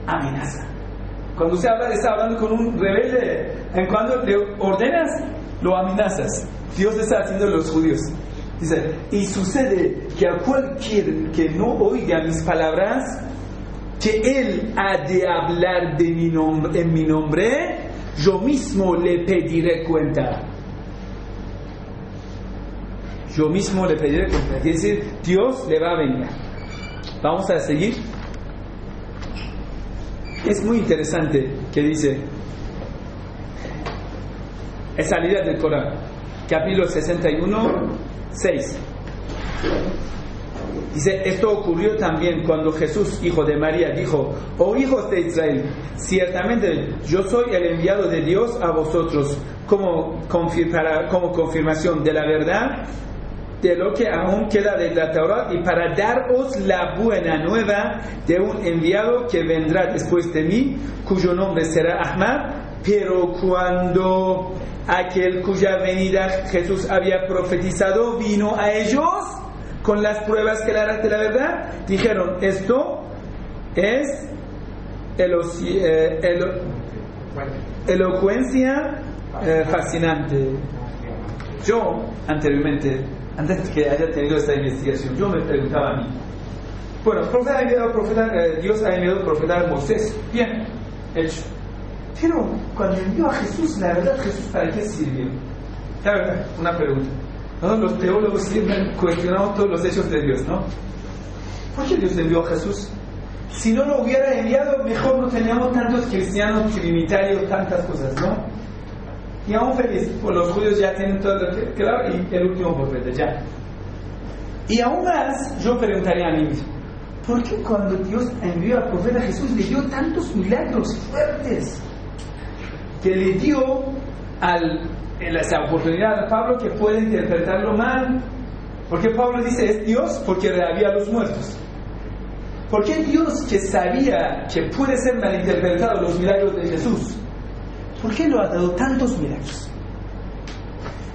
amenaza. Cuando se habla, está hablando con un rebelde, en cuando le ordenas, lo amenazas. Dios está haciendo a los judíos. Dice, y sucede que a cualquier que no oiga mis palabras, que él ha de hablar de mi nombre, en mi nombre, yo mismo le pediré cuenta. Yo mismo le pediré cuenta. Quiere decir, Dios le va a venir. Vamos a seguir. Es muy interesante que dice, es salida del Corán, capítulo 61, 6. Dice, esto ocurrió también cuando Jesús, hijo de María, dijo, oh hijos de Israel, ciertamente yo soy el enviado de Dios a vosotros como confirmación de la verdad de lo que aún queda de la Torá y para daros la buena nueva de un enviado que vendrá después de mí, cuyo nombre será Ahmad. Pero cuando aquel cuya venida Jesús había profetizado vino a ellos con las pruebas que le harán de la verdad, dijeron, esto es elocuencia fascinante. Yo anteriormente, antes de que haya tenido esta investigación, yo me preguntaba a mí, bueno, Dios ha enviado profeta a Moisés, bien hecho, pero cuando envió a Jesús, la verdad, Jesús ¿para qué sirvió? La verdad, una pregunta, ¿no? Los teólogos siempre han cuestionado todos los hechos de Dios, ¿no? ¿Por qué Dios envió a Jesús? Si no lo hubiera enviado, mejor no teníamos tantos cristianos trinitarios, tantas cosas, ¿no? Y aún feliz, pues los judíos ya tienen todo claro, y el último profeta, ya. Y aún más, yo preguntaría a mí mismo, ¿por qué cuando Dios envió al profeta Jesús le dio tantos milagros fuertes? Que le dio esa oportunidad a Pablo que puede interpretarlo mal. Porque Pablo dice, es Dios porque reavía a los muertos. ¿Por qué Dios, que sabía que puede ser malinterpretado los milagros de Jesús, por qué lo ha dado tantos milagros?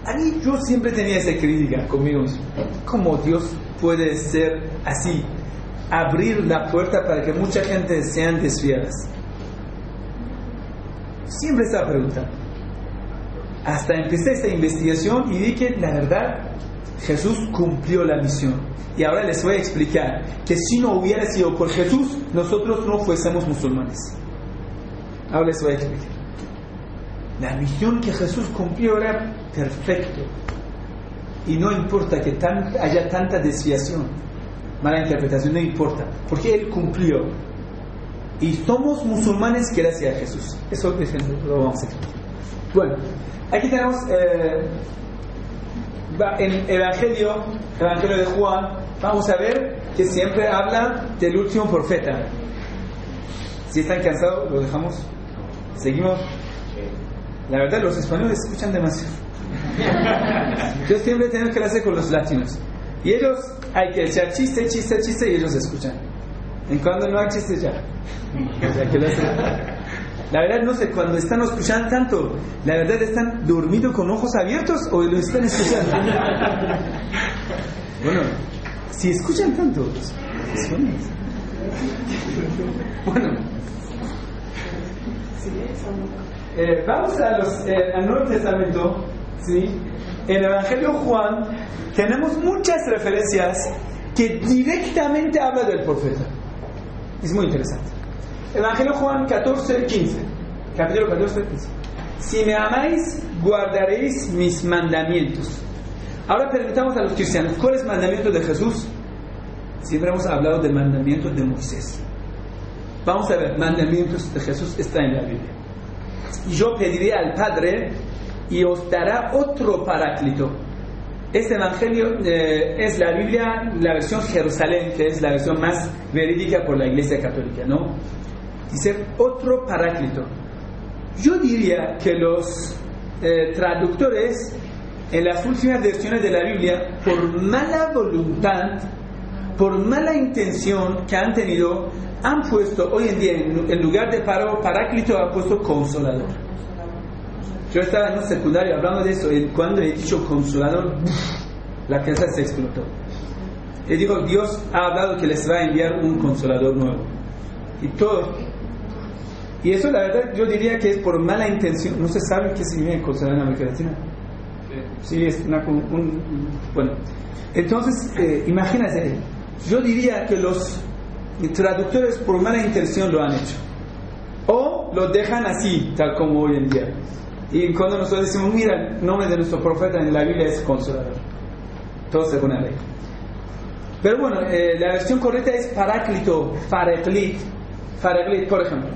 A mí, yo siempre tenía esa crítica conmigo mismo. ¿Cómo Dios puede ser así? Abrir la puerta para que mucha gente sean desviadas. Siempre estaba preguntando. Hasta empecé esta investigación y vi que la verdad Jesús cumplió la misión. Y ahora les voy a explicar que si no hubiera sido por Jesús, nosotros no fuésemos musulmanes. Ahora les voy a explicar. La misión que Jesús cumplió era perfecto. Y no importa que haya tanta desviación, mala interpretación, no importa, porque Él cumplió. Y somos musulmanes gracias a Jesús. Eso lo vamos a explicar. Bueno, aquí tenemos el Evangelio de Juan. Vamos a ver que siempre habla del último profeta. Si están cansados, lo dejamos. Seguimos. La verdad, los españoles escuchan demasiado. Yo siempre tengo clase con los latinos. Y ellos, hay que echar chiste, y ellos escuchan. En cuando no hay chiste, ya. La verdad, no sé, cuando están escuchando tanto, la verdad, ¿están dormidos con ojos abiertos o lo están escuchando? Bueno, si escuchan tanto, bueno, vamos al Nuevo Testamento, ¿sí? En el Evangelio de Juan tenemos muchas referencias que directamente hablan del profeta. Es muy interesante. Evangelio de Juan 14:15, capítulo 14:15. Si me amáis, guardaréis mis mandamientos. Ahora preguntamos a los cristianos, ¿cuál es el mandamiento de Jesús? Siempre hemos hablado del mandamiento de Moisés. Vamos a ver, mandamientos de Jesús está en la Biblia. Y yo pediré al Padre y os dará otro paráclito Este evangelio es la Biblia, la versión Jerusalén, que es la versión más verídica por la Iglesia Católica, ¿no? Dice otro paráclito. Yo diría que los traductores en las últimas versiones de la Biblia, por mala voluntad, por mala intención que han tenido, han puesto hoy en día en lugar de paráclito, ha puesto consolador. Yo estaba en un secundario hablando de eso, y cuando he dicho consolador, la casa se explotó. Y digo, Dios ha hablado que les va a enviar un consolador nuevo. Y todo. Y eso, la verdad, yo diría que es por mala intención. No se sabe qué significa consolador en América Latina. Sí, es bueno. Entonces, imagínense, yo diría que los traductores por mala intención lo han hecho. O lo dejan así, tal como hoy en día. Y cuando nosotros decimos, mira, el nombre de nuestro profeta en la Biblia es consolador. Todo según la ley. Pero bueno, la versión correcta es paráclito, paraklit, por ejemplo.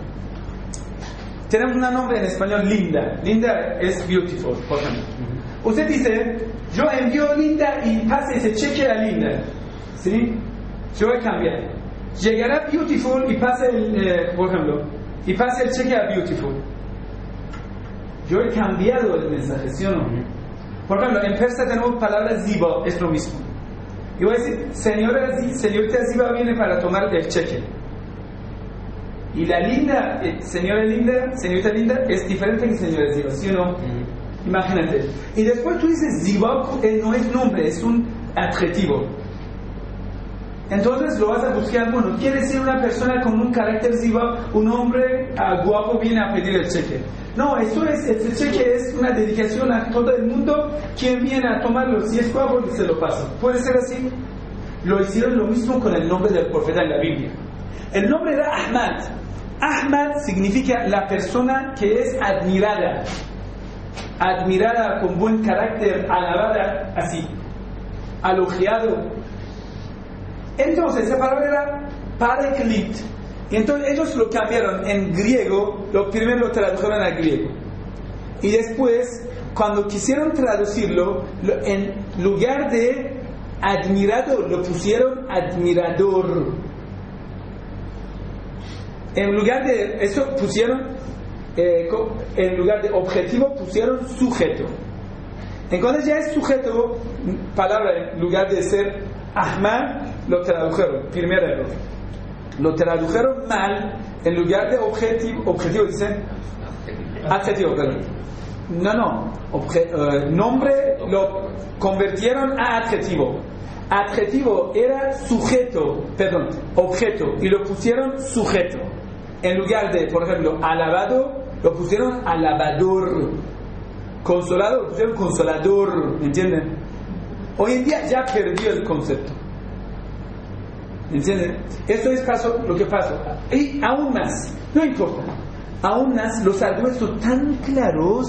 Tenemos un nombre en español, Linda. Linda es beautiful, por ejemplo. Usted dice, yo envío Linda y pase ese cheque a Linda. ¿Sí? Yo voy a cambiar. Llegará beautiful y pase por ejemplo, y pase el cheque a beautiful. Yo he cambiado el mensaje, ¿sí o no? Por ejemplo, en persa tenemos palabras ziba, es lo mismo. Y voy a decir, señorita Ziba viene para tomar el cheque. Y la linda, señorita linda, es diferente que señora Ziba, ¿sí o no? Imagínate. Y después tú dices, Ziba no es nombre, es un adjetivo. Entonces lo vas a buscar, bueno, quiere decir una persona con un carácter Ziba, un hombre guapo viene a pedir el cheque. No, este cheque es una dedicación a todo el mundo. Quien viene a tomarlo, si es guapo, se lo pasa. ¿Puede ser así? Lo hicieron lo mismo con el nombre del profeta en la Biblia. El nombre era Ahmad. Ahmad significa la persona que es admirada. Admirada, con buen carácter, alabada, así. Elogiado. Entonces, esa palabra era paraklit. Y entonces ellos lo cambiaron en griego, primero lo tradujeron al griego. Y después, cuando quisieron traducirlo, en lugar de admirado, lo pusieron admirador. En lugar de eso pusieron, en lugar de objetivo, pusieron sujeto. Entonces ya es sujeto, palabra, en lugar de ser Ahmad, lo tradujeron, primer error. Lo tradujeron mal, en lugar de objetivo dicen adjetivo, perdón. Nombre lo convirtieron a adjetivo. Adjetivo era objeto, y lo pusieron sujeto. En lugar de, por ejemplo, alabado, lo pusieron alabador. Consolado, lo pusieron consolador, ¿me entienden? Hoy en día ya perdió el concepto. ¿Entienden? Esto es lo que pasó. Y aún más, no importa, aún más los argumentos son tan claros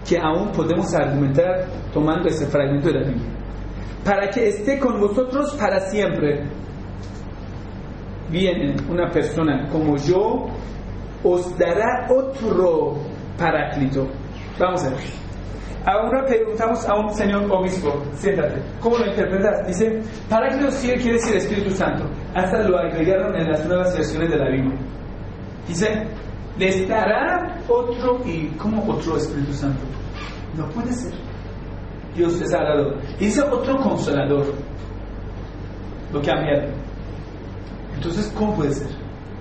que aún podemos argumentar tomando ese fragmento de la Biblia. Para que esté con vosotros para siempre. Viene una persona como yo, os dará otro paráclito. Vamos a ver. Ahora preguntamos a un señor obispo, siéntate, ¿cómo lo interpretas? Dice, paráclito quiere decir Espíritu Santo. Hasta lo agregaron en las nuevas versiones de la Biblia. Dice, les dará otro, ¿y cómo otro Espíritu Santo? No puede ser. Dios les ha dado. Y dice otro consolador. Lo cambiaron. Entonces, ¿cómo puede ser?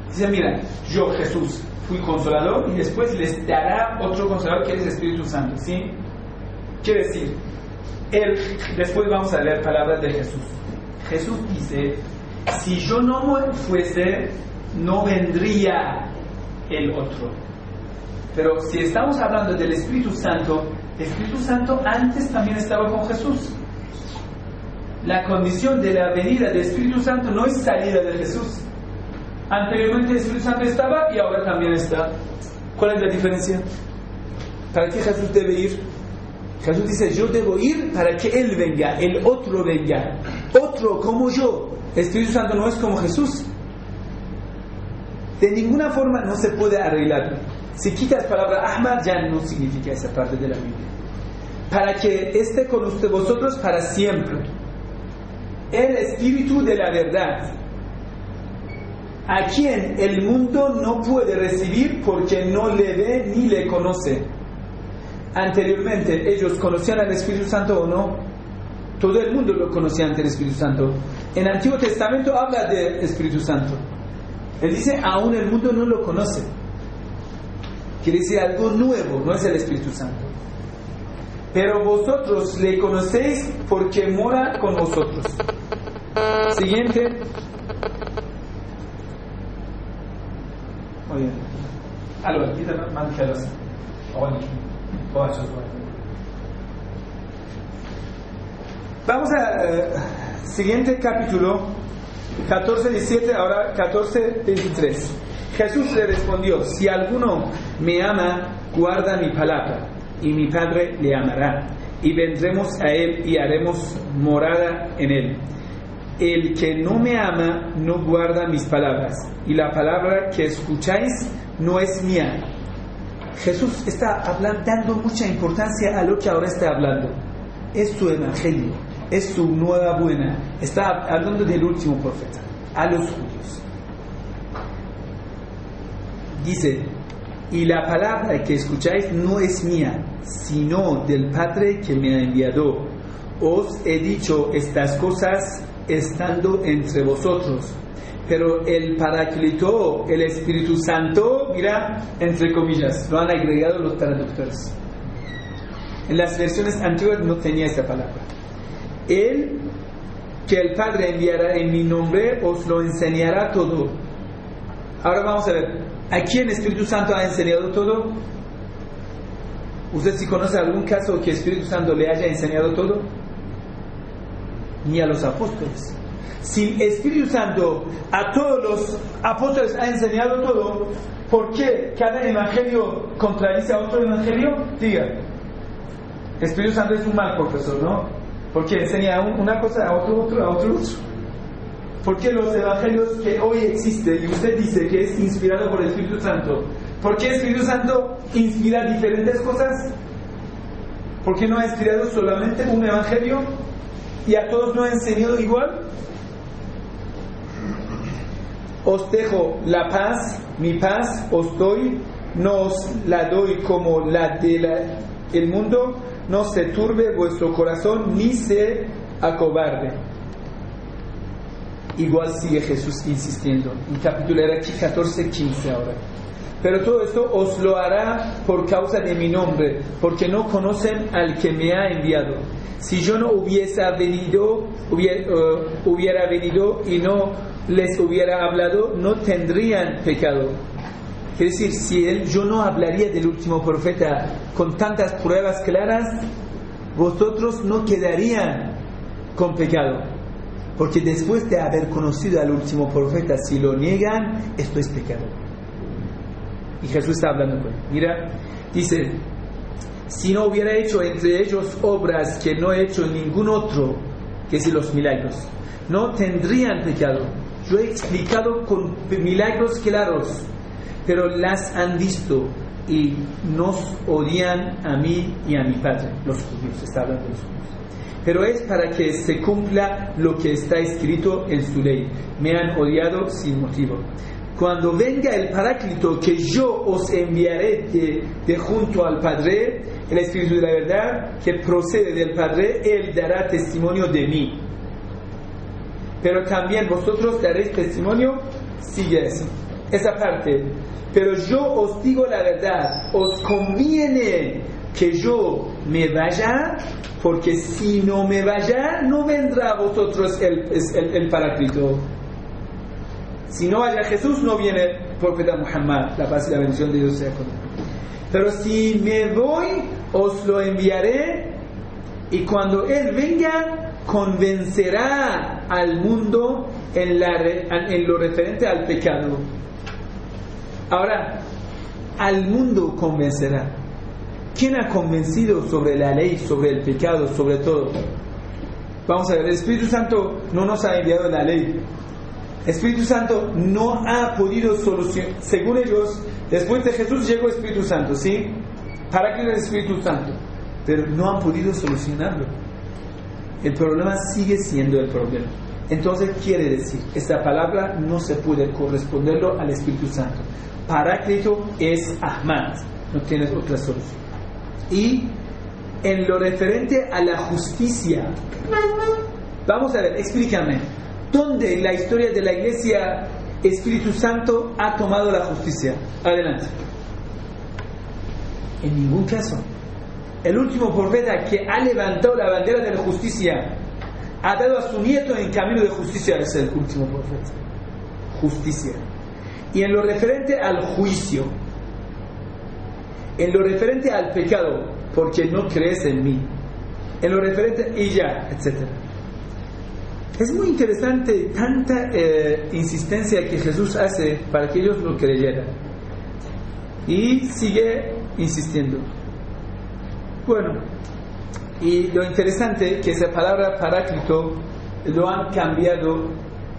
Dice, mira, yo, Jesús, fui consolador y después les dará otro consolador que es Espíritu Santo, ¿sí? Quiere decir, después vamos a leer palabras de Jesús. Jesús dice, si yo no fuese, no vendría el otro. Pero si estamos hablando del Espíritu Santo, el Espíritu Santo antes también estaba con Jesús. La condición de la venida del Espíritu Santo no es salida de Jesús. Anteriormente el Espíritu Santo estaba y ahora también está. ¿Cuál es la diferencia? ¿Para qué Jesús debe ir? Jesús dice, yo debo ir para que Él venga, el otro venga. Otro como yo. El Espíritu Santo no es como Jesús. De ninguna forma no se puede arreglar. Si quitas palabra Ahmad, ya no significa esa parte de la Biblia. para que esté con vosotros para siempre. El Espíritu de la verdad, a quien el mundo no puede recibir porque no le ve ni le conoce. Anteriormente, ¿ellos conocían al Espíritu Santo o no? Todo el mundo lo conocía ante el Espíritu Santo. En el Antiguo Testamento habla del Espíritu Santo. Él dice, aún el mundo no lo conoce. Quiere decir algo nuevo, no es el Espíritu Santo. Pero vosotros le conocéis porque mora con vosotros. Siguiente. Muy bien. Allora, vamos a siguiente capítulo 14:17, ahora 14:23. Jesús le respondió: si alguno me ama, guarda mi palabra, y mi Padre le amará, y vendremos a él y haremos morada en él. El que no me ama no guarda mis palabras, y la palabra que escucháis no es mía. Jesús está dando mucha importancia a lo que ahora está hablando. Es su evangelio, es su nueva buena. Está hablando del último profeta, a los judíos. Dice: y la palabra que escucháis no es mía, sino del Padre que me ha enviado. Os he dicho estas cosas estando entre vosotros. Pero el Paráclito, el Espíritu Santo, mira, entre comillas, lo han agregado los traductores. En las versiones antiguas no tenía esta palabra. Él, que el Padre enviará en mi nombre, os lo enseñará todo. Ahora vamos a ver, ¿a quién el Espíritu Santo ha enseñado todo? ¿Usted si conoce algún caso que el Espíritu Santo le haya enseñado todo? Ni a los apóstoles. Si el Espíritu Santo a todos los apóstoles ha enseñado todo, ¿por qué cada evangelio contradice a otro evangelio? Diga, el Espíritu Santo es un mal profesor, ¿no? Porque enseña una cosa a otro. ¿Por qué los evangelios que hoy existen y usted dice que es inspirado por el Espíritu Santo, por qué el Espíritu Santo inspira diferentes cosas? ¿Por qué no ha inspirado solamente un evangelio y a todos no ha enseñado igual? Os dejo la paz, mi paz os doy, no os la doy como la del mundo. No se turbe vuestro corazón ni se acobarde. Igual sigue Jesús insistiendo. En capítulo era aquí 14:15 ahora. Pero todo esto os lo hará por causa de mi nombre, porque no conocen al que me ha enviado. Si yo no hubiera venido y no les hubiera hablado, no tendrían pecado. Quiere decir, si yo no hablaría del último profeta con tantas pruebas claras, vosotros no quedarían con pecado. Porque después de haber conocido al último profeta, si lo niegan, esto es pecado. Y Jesús está hablando con él. Mira, dice: si no hubiera hecho entre ellos obras que no he hecho ningún otro, que es los milagros, no tendrían pecado. Yo he explicado con milagros claros, pero las han visto y nos odian a mí y a mi Padre. Los judíos, está hablando de los judíos. Pero es para que se cumpla lo que está escrito en su ley. Me han odiado sin motivo. Cuando venga el Paráclito que yo os enviaré de junto al Padre, el Espíritu de la verdad que procede del Padre, Él dará testimonio de mí. Pero también vosotros daréis testimonio, sigue así, esa parte. Pero yo os digo la verdad, os conviene que yo me vaya, porque si no me vaya, no vendrá a vosotros el Paráclito. Si no vaya Jesús, no viene el profeta Muhammad, la paz y la bendición de Dios sea con él. Pero si me voy, os lo enviaré, y cuando Él venga, convencerá al mundo en lo referente al pecado. Ahora, al mundo convencerá. ¿Quién ha convencido sobre la ley, sobre el pecado, sobre todo? Vamos a ver, el Espíritu Santo no nos ha enviado la ley. El Espíritu Santo no ha podido solucionar. Según ellos, después de Jesús llegó el Espíritu Santo, ¿sí? ¿Para qué es el Espíritu Santo? pero no han podido solucionarlo. El problema sigue siendo el problema. Entonces quiere decir, esta palabra no se puede corresponderlo al Espíritu Santo. Paráclito es Ahmad, no tienes otra solución. Y en lo referente a la justicia, vamos a ver, explícame, ¿dónde en la historia de la iglesia Espíritu Santo ha tomado la justicia? Adelante. En ningún caso. El último profeta que ha levantado la bandera de la justicia, ha dado a su nieto en camino de justicia, es el último profeta. Justicia. Y en lo referente al juicio, en lo referente al pecado, porque no crees en mí, en lo referente y ya, etc. Es muy interesante tanta insistencia que Jesús hace para que ellos lo creyeran. Y sigue insistiendo. Bueno, y lo interesante que esa palabra paráclito lo han cambiado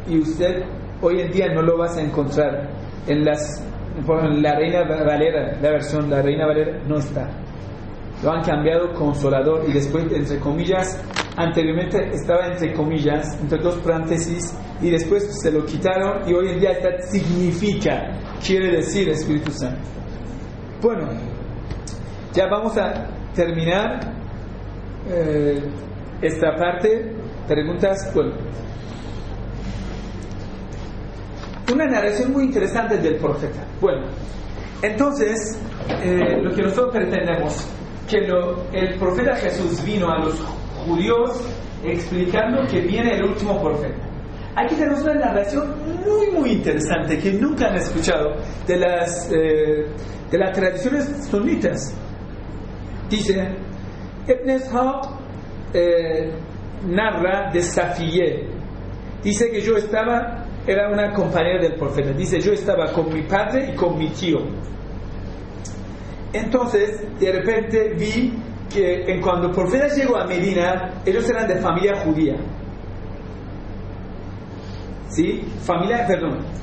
y usted hoy en día no lo vas a encontrar en la Reina Valera, la versión la Reina Valera no está. Lo han cambiado consolador y después entre comillas, anteriormente estaba entre comillas, entre dos paréntesis y después se lo quitaron y hoy en día está significa, quiere decir Espíritu Santo. Bueno, ya vamos a terminar esta parte. Preguntas. Bueno, una narración muy interesante del profeta. Bueno, entonces lo que nosotros pretendemos que el profeta Jesús vino a los judíos explicando que viene el último profeta. Aquí tenemos una narración muy interesante que nunca han escuchado de las tradiciones sunitas. Dice, Ibn Ishaq narra de Safiye. Dice que era una compañera del profeta. Dice, yo estaba con mi padre y con mi tío. Entonces, de repente vi que cuando el profeta llegó a Medina, ellos eran de familia judía. ¿Sí?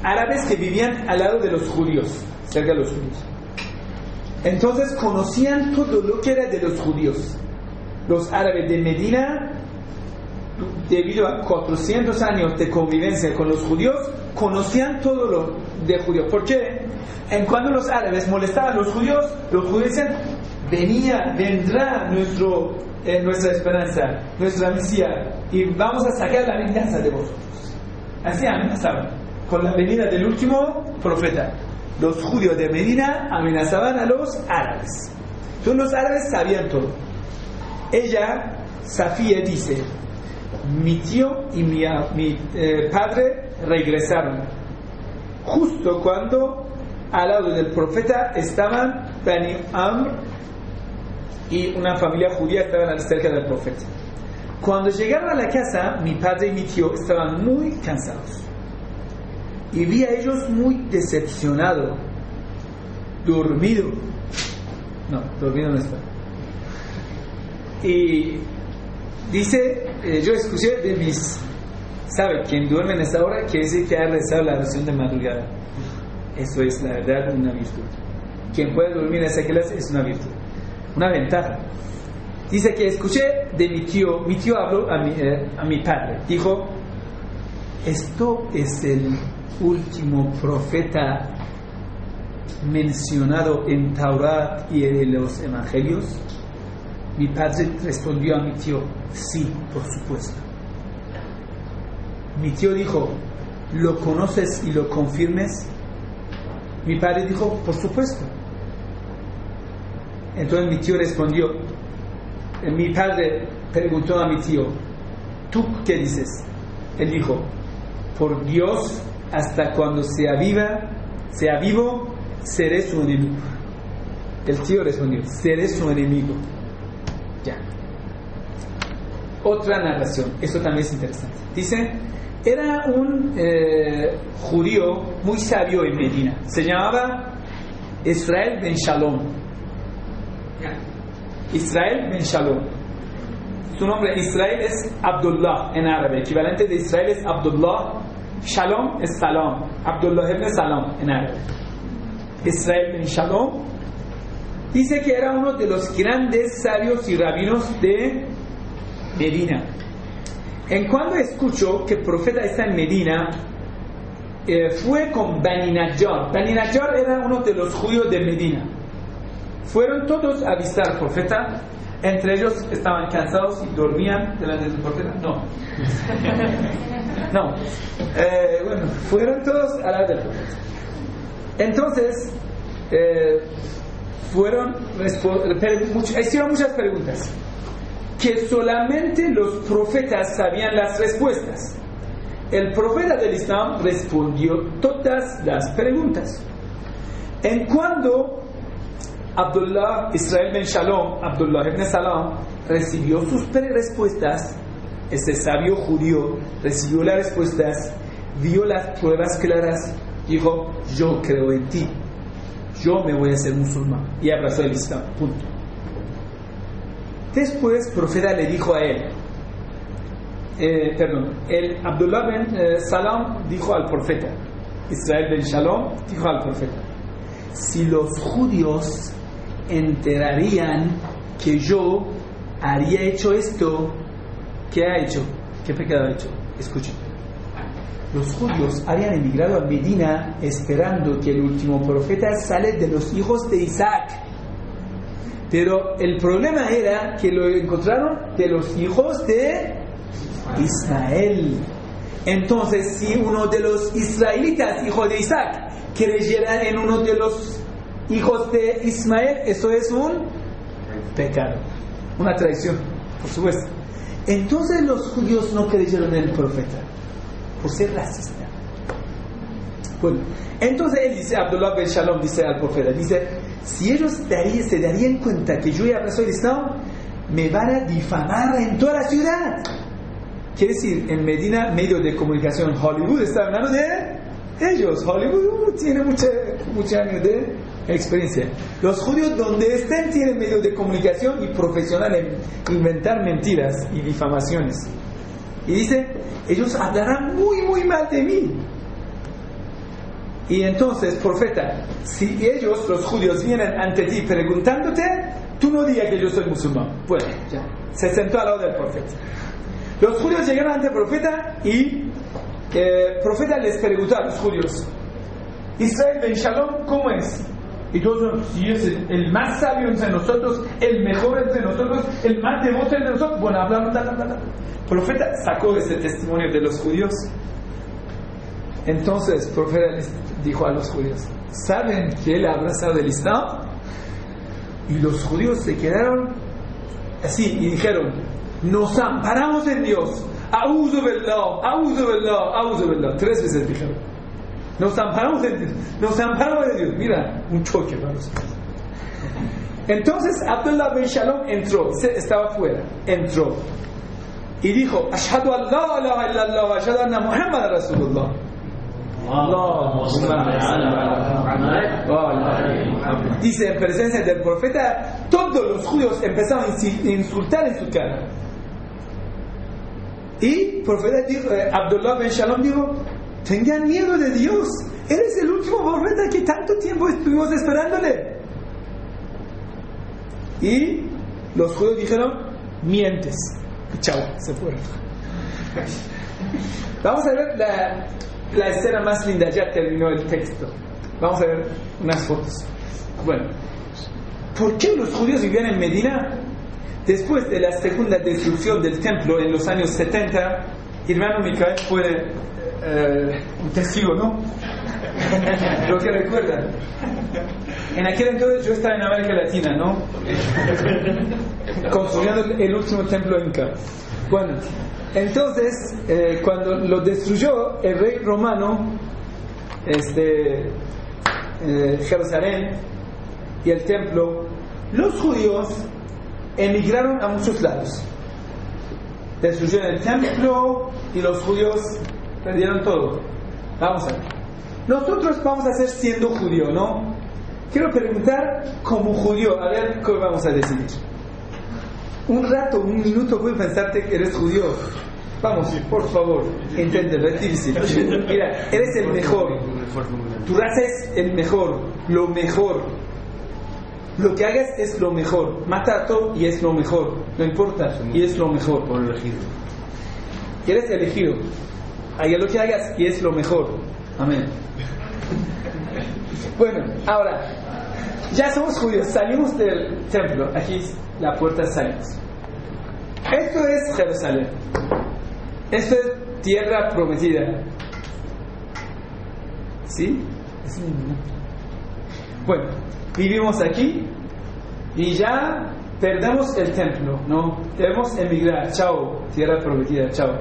Árabes que vivían al lado de los judíos, cerca de los judíos. Entonces conocían todo lo que era de los judíos. Los árabes de Medina, debido a 400 años de convivencia con los judíos, conocían todo lo de judíos. ¿Por qué? Cuando los árabes molestaban a los judíos decían, vendrá nuestra esperanza, nuestra Mesías, y vamos a sacar la venganza de vosotros. Así amenazaban con la venida del último profeta. Los judíos de Medina amenazaban a los árabes. Entonces los árabes sabían todo. Ella, Safía, dice, mi tío y mi padre regresaron justo cuando al lado del profeta estaban Bani Amr y una familia judía estaban cerca del profeta. Cuando llegaron a la casa, mi padre y mi tío estaban muy cansados y vi a ellos muy decepcionados, dormido no está. Y dice, yo escuché de mis, ¿sabe? Quien duerme en esa hora quiere decir que ha rezado la oración de madrugada. Eso es la verdad una virtud. Quien puede dormir en esa clase es una virtud, una ventaja. Dice que escuché de mi tío habló a mi padre, dijo, esto es el último profeta mencionado en Taurat y en los evangelios. Mi padre respondió a mi tío, sí, por supuesto. Mi tío dijo, ¿lo conoces y lo confirmes? Mi padre dijo, por supuesto. Entonces mi tío respondió, mi padre preguntó a mi tío, ¿tú qué dices? Él dijo, por Dios, hasta cuando sea vivo, seré su enemigo. El tío respondió, seré su enemigo. Ya. Otra narración, esto también es interesante. Dice, era un judío muy sabio en Medina. Se llamaba Israel ben Shalom. Israel ben Shalom. Su nombre Israel es Abdullah en árabe. Equivalente de Israel es Abdullah. Shalom es Salam. Abdullah ibn Salam en árabe. Israel ben Shalom Dice que era uno de los grandes sabios y rabinos de Medina. En cuando escuchó que el profeta está en Medina, fue con Bani Najjar. Bani Najjar era uno de los judíos de Medina. Fueron todos a visitar al profeta. Entre ellos estaban cansados y dormían delante del profeta. No. Bueno, fueron todos a la del profeta. Entonces, hicieron muchas preguntas que solamente los profetas sabían las respuestas. El profeta del Islam respondió todas las preguntas. En cuando Abdullah Israel ben Shalom, Abdullah ibn Salam, recibió sus respuestas, ese sabio judío recibió las respuestas, vio las pruebas claras, dijo: yo creo en ti, yo me voy a hacer musulmán, y abrazó el Islam, punto. Después el profeta le dijo a él, el Abdullah ben Salam dijo al profeta, Israel ben Shalom dijo al profeta: si los judíos enterarían que yo había hecho esto, ¿qué ha hecho? ¿Qué pecado ha hecho? Escuchen. Los judíos habían emigrado a Medina esperando que el último profeta sale de los hijos de Isaac. Pero el problema era que lo encontraron de los hijos de Ismael. Entonces, si uno de los israelitas, hijo de Isaac, creyera en uno de los hijos de Ismael, eso es un pecado, una traición, por supuesto. Entonces los judíos no creyeron en el profeta por ser racista. Bueno, entonces él dice, Abdullah ben Shalom dice al profeta, dice: si ellos se darían cuenta que yo ya abrazo el Islam, me van a difamar en toda la ciudad. Quiere decir, en Medina, medio de comunicación, Hollywood está hablando de ellos. Hollywood tiene muchos años de experiencia. Los judíos donde estén tienen medios de comunicación y profesional en inventar mentiras y difamaciones. Y dice: ellos hablarán muy mal de mí. Y entonces, profeta, si ellos, los judíos, vienen ante ti preguntándote, tú no digas que yo soy musulmán. Bueno, ya. Se sentó al lado del profeta. Los judíos llegaron ante el profeta y el profeta les preguntó a los judíos: Israel ben Shalom, ¿cómo es? Y todos: si es el más sabio entre nosotros, el mejor entre nosotros, el más devoto entre nosotros. Bueno, hablamos, El profeta sacó ese testimonio de los judíos. Entonces el profeta les dijo a los judíos: ¿saben que él ha abrazado el Islam? Y los judíos se quedaron así y dijeron: nos amparamos en Dios. A'udhu billah, a'udhu billah, a'udhu billah. 3 veces dijeron: nos amparamos en Dios, nos amparamos en Dios. Mira, un choque para nosotros. Entonces Abdullah ben Shalom entró, estaba fuera, entró y dijo: ashhadu an la ilaha illallah wa ashhadu anna Muhammadan rasulullah. Dice, en presencia del profeta, todos los judíos empezaron a insultar en su cara. Y el profeta dijo, Abdullah ben Shalom dijo: tengan miedo de Dios, eres el último profeta que tanto tiempo estuvimos esperándole. Y los judíos dijeron: mientes. Y chao, se fueron. Vamos a ver la escena más linda. Ya terminó el texto. Vamos a ver unas fotos. Bueno, ¿por qué los judíos vivían en Medina? Después de la segunda destrucción del templo en los años 70, hermano Micael fue un testigo, ¿no? Lo que recuerdan. En aquel entonces yo estaba en América Latina, ¿no? Construyendo el último templo inca. Bueno, entonces cuando lo destruyó el rey romano, Jerusalén y el templo, los judíos emigraron a muchos lados. Destruyeron el templo y los judíos perdieron todo. Vamos a ver. Nosotros vamos a ser siendo judío, ¿no? Quiero preguntar como judío, a ver qué vamos a decidir. Un rato, un minuto, puedes pensarte que eres judío. Vamos, por favor, entiéndelo, es difícil. Mira, eres el mejor. Tu raza es el mejor, lo mejor. lo que hagas es lo mejor. Mata a todo y es lo mejor. No importa, y es lo mejor. Por elegido. Eres elegido. Haga lo que hagas y es lo mejor. Amén. Bueno, ahora, ya somos judíos, salimos del templo. Aquí es la puerta, salimos. Esto es Jerusalén. Esto es tierra prometida. ¿Sí? Bueno, vivimos aquí y ya perdemos el templo, ¿no? Debemos emigrar. Chao, tierra prometida, chao.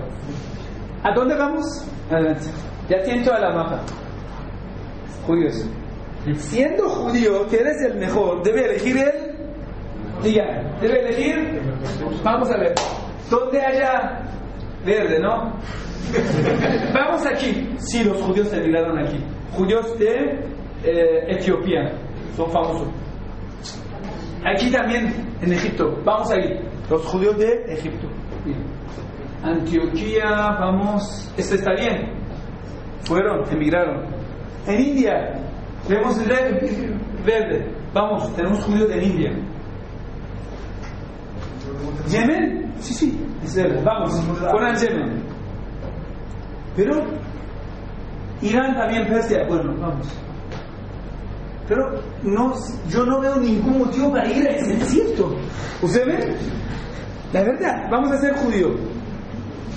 ¿A dónde vamos? Adelante. Ya tienen toda la mapa. Judíos. Siendo judío, que eres el mejor, debe elegir él. Diga, debe elegir. Vamos a ver. ¿Dónde haya verde, no? Vamos aquí. Sí, los judíos emigraron aquí. Judíos de Etiopía. Son famosos. Aquí también, en Egipto. Vamos ahí. Los judíos de Egipto. Bien. Antioquía, vamos. Esto está bien. Fueron, emigraron. En India, vemos verde. Vamos, tenemos judíos en India. ¿Yemen? Sí, es verde. Vamos, fueron a Yemen. Pero, Irán también, Persia. Bueno, vamos. Pero yo no veo ningún motivo para ir a ese desierto. ¿Usted ve? La verdad, vamos a ser judíos.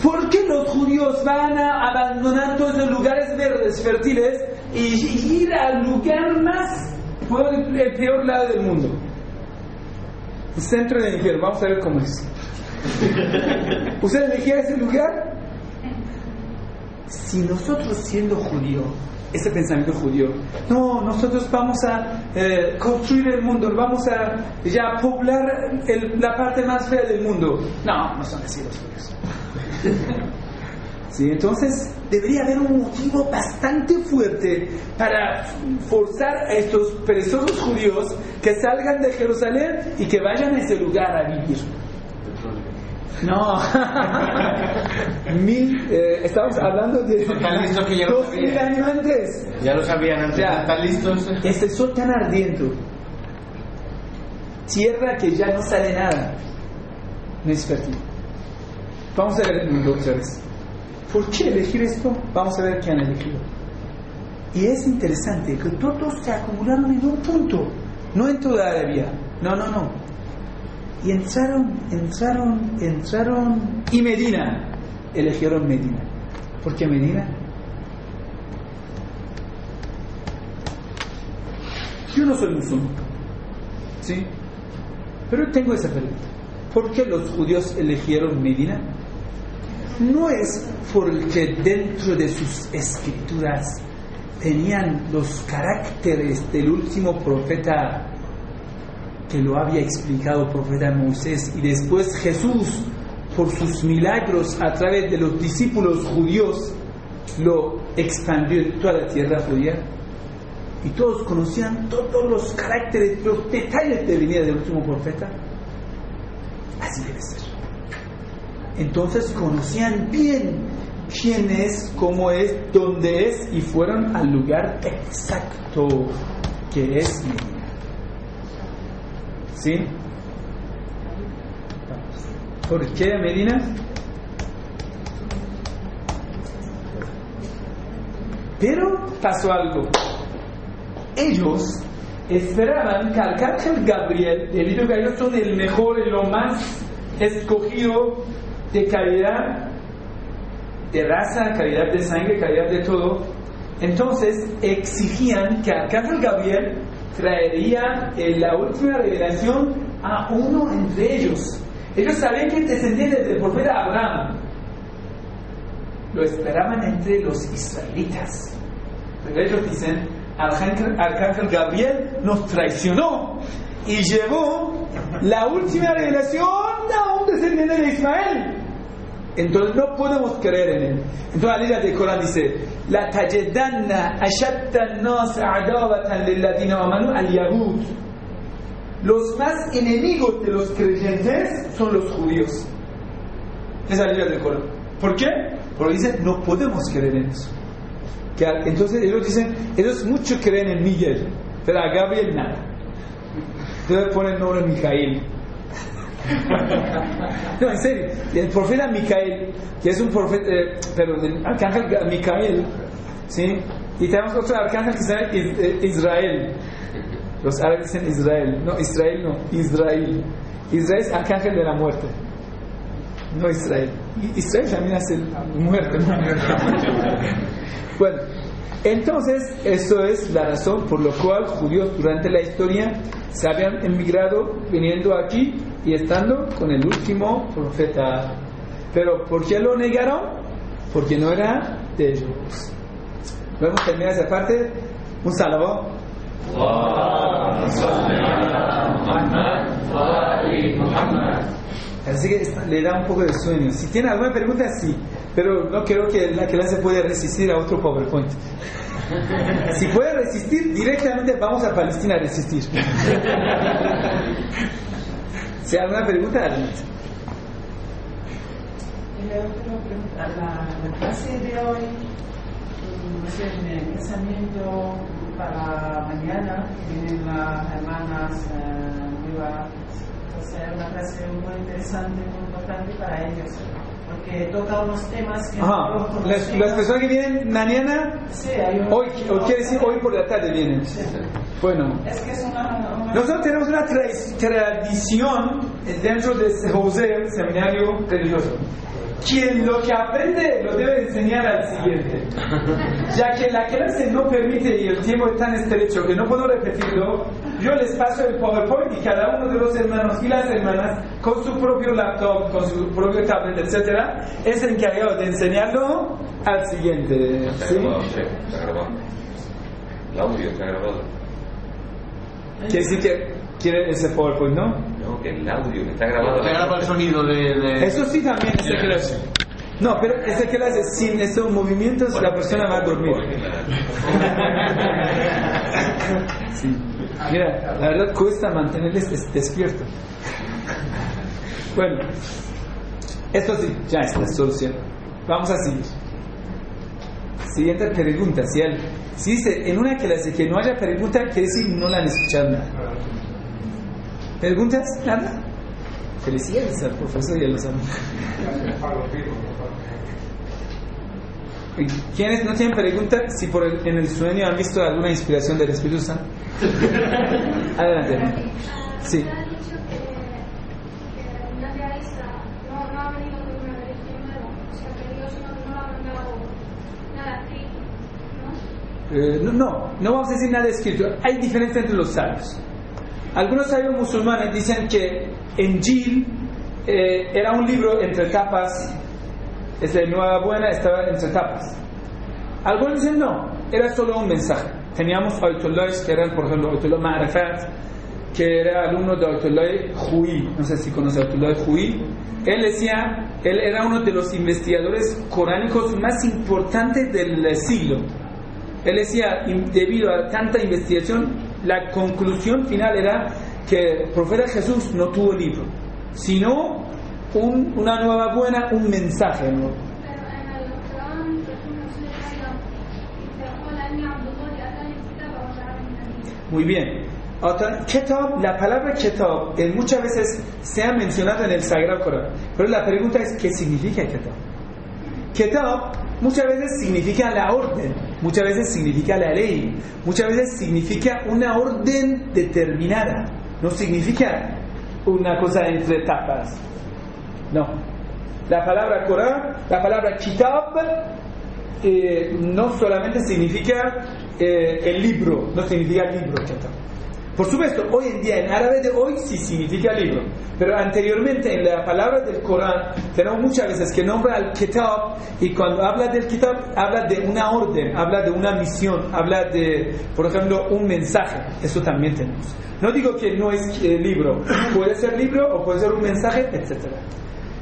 ¿Por qué los judíos van a abandonar todos los lugares verdes, fértiles, y ir al lugar más, el peor lado del mundo? El centro de Nigeria, vamos a ver cómo es. ¿Usted elegía ese lugar? Si nosotros siendo judíos, ese pensamiento judío, no, nosotros vamos a construir el mundo, vamos a ya poblar la parte más fea del mundo. No son así los judíos. Sí, entonces debería haber un motivo bastante fuerte para forzar a estos perezosos judíos que salgan de Jerusalén y que vayan a ese lugar a vivir. No. Estamos hablando de 2000 años antes. Ya lo sabían antes. Ya están listos. Este sol tan ardiente, tierra que ya no sale nada, no es fértil. Vamos a ver otra vez. ¿Por qué elegir esto? Vamos a ver qué han elegido. Y es interesante que todos se acumularon en un punto, no en toda Arabia. No. Y entraron. Y Medina. Eligieron Medina. ¿Por qué Medina? Yo no soy musulmán, ¿sí? Pero tengo esa pregunta. ¿Por qué los judíos eligieron Medina? No es porque dentro de sus escrituras tenían los caracteres del último profeta que lo había explicado el profeta Moisés, y después Jesús, por sus milagros a través de los discípulos judíos, lo expandió en toda la tierra judía, y todos conocían todos los caracteres, los detalles de venida del último profeta. Así debe ser. Entonces conocían bien quién es, cómo es, dónde es, y fueron al lugar exacto que es Medina. ¿Sí? ¿Por qué Medina? Pero pasó algo. Ellos esperaban que Arcángel Gabriel, debido a que ellos son el mejor y lo más escogido de calidad de raza, calidad de sangre, calidad de todo, entonces exigían que Arcángel Gabriel traería la última revelación a uno entre ellos. Ellos sabían que descendía del profeta Abraham. Lo esperaban entre los israelitas. Pero ellos dicen, Arcángel Gabriel nos traicionó y llevó la última revelación a un descendiente de Ismael. Entonces no podemos creer en él. Entonces la ley del Corán dice, la tajidanna ashadda an-nas adawatan lilladhina amanu al-yahud. Los más enemigos de los creyentes son los judíos. Esa es la ley del Corán. ¿Por qué? Porque dicen, no podemos creer en eso. Entonces ellos dicen, ellos mucho creen en Miguel, pero a Gabriel nada. Entonces pone el nombre Mijael. No, en serio, el profeta Micael, que es un profeta, el arcángel Micael, ¿sí? Y tenemos otro arcángel que se llama Israel. Los árabes dicen Israel, no, Israel no, Israel. Israel es arcángel de la muerte, no Israel. Israel también hace muerte. Bueno, entonces, eso es la razón por la cual judíos durante la historia se habían emigrado viniendo aquí y estando con el último profeta. Pero ¿por qué lo negaron? Porque no era de ellos. Vamos a terminar esa parte. Un saludo. Así que le da un poco de sueño. Si tiene alguna pregunta, sí, pero no creo que la clase puede resistir a otro PowerPoint. Si puede resistir, directamente vamos a Palestina a resistir. Si hay alguna pregunta, adelante. La clase de hoy es el pensamiento para mañana, vienen las hermanas nuevas. Entonces es una clase muy interesante, muy importante para ellos, porque toca unos temas que las personas que vienen mañana, sí, hoy, o quiere decir hoy por la tarde vienen. Sí. Bueno, es que es una... nosotros tenemos una tradición dentro de José, seminario religioso. Quien lo que aprende lo debe enseñar al siguiente, ya que la clase no permite y el tiempo es tan estrecho que no puedo repetirlo. Yo les paso el PowerPoint y cada uno de los hermanos y las hermanas con su propio laptop, con su propio tablet, etcétera, es encargado de enseñarlo al siguiente. ¿Sí? Está grabado. El audio está grabado. Quiere decir que quiere ese PowerPoint, ¿no? No, que el audio que está grabado. Te graba el sonido de... Eso sí también es clase. No, pero esa clase sin esos movimientos la persona va a dormir. Sí. Mira, la verdad cuesta mantenerles despiertos. Bueno, esto sí, ya está solucionado. Vamos a seguir. Siguiente pregunta. Si dice en una clase que no haya pregunta, quiere decir no la han escuchado nada. ¿Preguntas? ¿Nada? Felicidades al profesor y a los amigos. ¿Quiénes no tienen preguntas? Si en el sueño han visto alguna inspiración del Espíritu Santo. Adelante. Sí. No vamos a decir nada escrito. Hay diferencia entre los sabios. Algunos sabios musulmanes dicen que Injil era un libro entre tapas. Es de Nueva Buena, estaba entre tapas. Algunos dicen no, era solo un mensaje. Teníamos Ayatollahs que eran, por ejemplo, Ayatollah Ma'arifat, que era alumno de Ayatollah Juí. No sé si conoce a Ayatollah Juí. Él era uno de los investigadores coránicos más importantes del siglo. Él decía, debido a tanta investigación, la conclusión final era que el profeta Jesús no tuvo libro, sino una nueva buena, un mensaje nuevo. Muy bien. Kitab, la palabra Kitab muchas veces se ha mencionado en el Sagrado Corán, pero la pregunta es ¿qué significa Kitab? Kitab muchas veces significa la orden, muchas veces significa la ley, muchas veces significa una orden determinada, no significa una cosa entre tapas. No. La palabra Corán, la palabra Kitab, no solamente significa el libro, no significa libro Kitab. Por supuesto, hoy en día, en árabe de hoy, sí significa libro. Pero anteriormente, en la palabra del Corán, tenemos muchas veces que nombra al Kitab, y cuando habla del Kitab, habla de una orden, habla de una misión, habla de, por ejemplo, un mensaje. Eso también tenemos. No digo que no es libro. Puede ser libro o puede ser un mensaje, etc.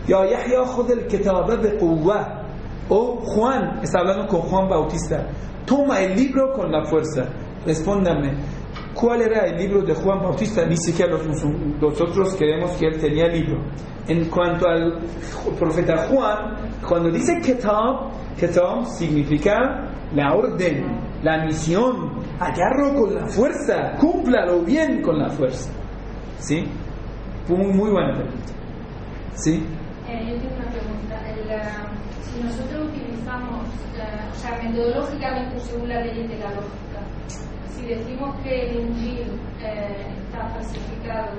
Ya Yahya khud al-kitab biquwwa. O Juan, está hablando con Juan Bautista. Toma el libro con la fuerza. Respóndame. ¿Cuál era el libro de Juan Bautista? Ni siquiera nosotros creemos que él tenía libro. En cuanto al profeta Juan, cuando dice Kitab, Kitab significa la orden, la misión. Agarro con la fuerza, cúmplalo bien con la fuerza. ¿Sí? Muy buena pregunta. ¿Sí? Yo tengo una pregunta. Si nosotros utilizamos, o sea, metodológicamente según la ley de la lógica, si decimos que el Injil está falsificado,